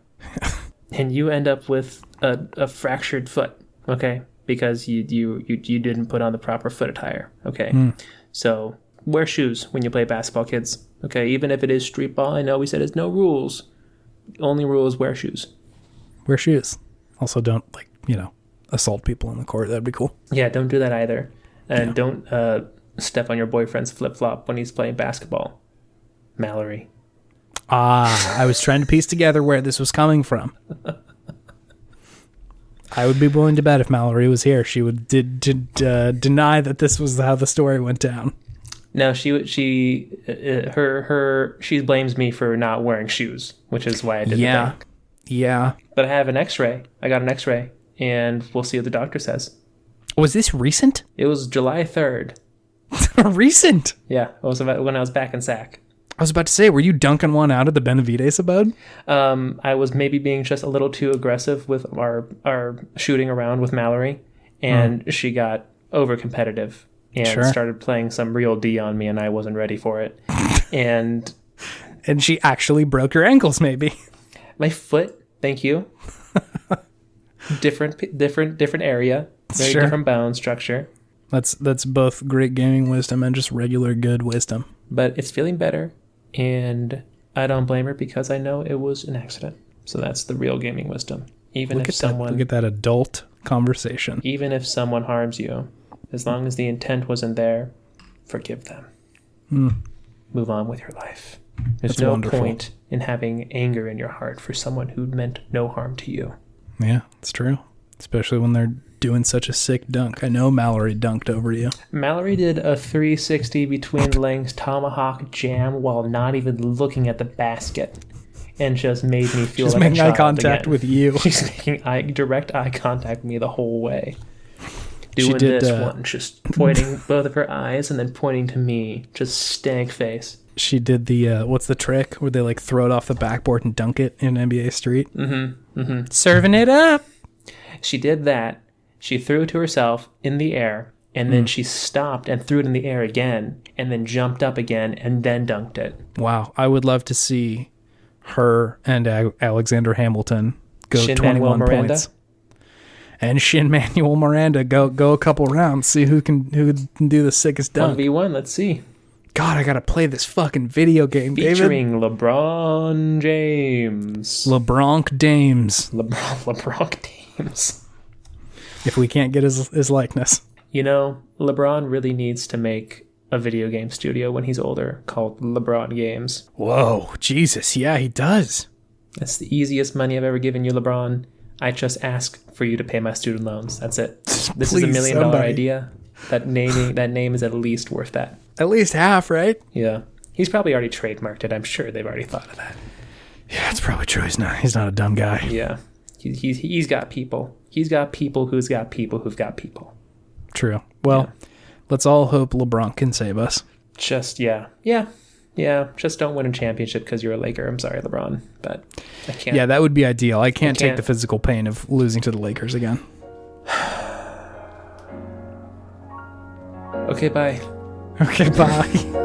and you end up with a fractured foot, okay? Because you didn't put on the proper foot attire, okay? So wear shoes when you play basketball, kids, okay? Even if it is street ball, I know we said there's no rules. Only rule is wear shoes. Wear shoes. Also, don't, assault people on the court. That'd be cool. Yeah, don't do that either. And don't step on your boyfriend's flip-flop when he's playing basketball. Mallory. I was trying to piece together where this was coming from. I would be willing to bet if Mallory was here, she would deny that this was how the story went down. No, she blames me for not wearing shoes, which is why I did the thing. Yeah. But I have an X-ray. I got an X-ray, and we'll see what the doctor says. Was this recent? It was July 3rd. Recent? Yeah, it was about when I was back in SAC. I was about to say, were you dunking one out at the Benavides abode? I was maybe being just a little too aggressive with our shooting around with Mallory, and she got over competitive and started playing some real D on me, and I wasn't ready for it. And she actually broke your ankles, maybe. My foot, thank you. different area, very different bone structure. That's both great gaming wisdom and just regular good wisdom. But it's feeling better, and I don't blame her because I know it was an accident. So that's the real gaming wisdom. Look at that adult conversation. Even if someone harms you, as long as the intent wasn't there, forgive them. Move on with your life. There's no point in having anger in your heart for someone who meant no harm to you. Yeah, it's true. Especially when they're doing such a sick dunk. I know Mallory dunked over you. Mallory did a 360 between legs tomahawk jam while not even looking at the basket. And just made me feel She's like making a child eye contact again. with you. She's making direct eye contact with me the whole way. Doing one, just pointing both of her eyes and then pointing to me, just stank face. She did the, what's the trick? Where they like throw it off the backboard and dunk it in NBA Street? Serving it up. She did that. She threw it to herself in the air, and then she stopped and threw it in the air again, and then jumped up again, and then dunked it. Wow. I would love to see her and Alexander Hamilton go 21 points. And Shin Manuel Miranda go a couple rounds, see who can do the sickest dunk. 1v1, let's see. God, I gotta play this fucking video game, Featuring David. LeBron James. LeBron Dames. LeBron James. If we can't get his likeness. You know, LeBron really needs to make a video game studio when he's older called LeBron Games. Whoa, Jesus, yeah, he does. That's the easiest money I've ever given you, LeBron. I just ask for you to pay my student loans. That's it. This is $1 million idea. That name is at least worth that. At least half, right? Yeah. He's probably already trademarked it. I'm sure they've already thought of that. Yeah, it's probably true. He's not a dumb guy. Yeah. He's got people. He's got people who's got people who've got people. True. Well, let's all hope LeBron can save us. Just, yeah. Just don't win a championship because you're a Laker. I'm sorry, LeBron, but I can't. Yeah, that would be ideal. I can't take the physical pain of losing to the Lakers again. Okay, bye. Okay, bye.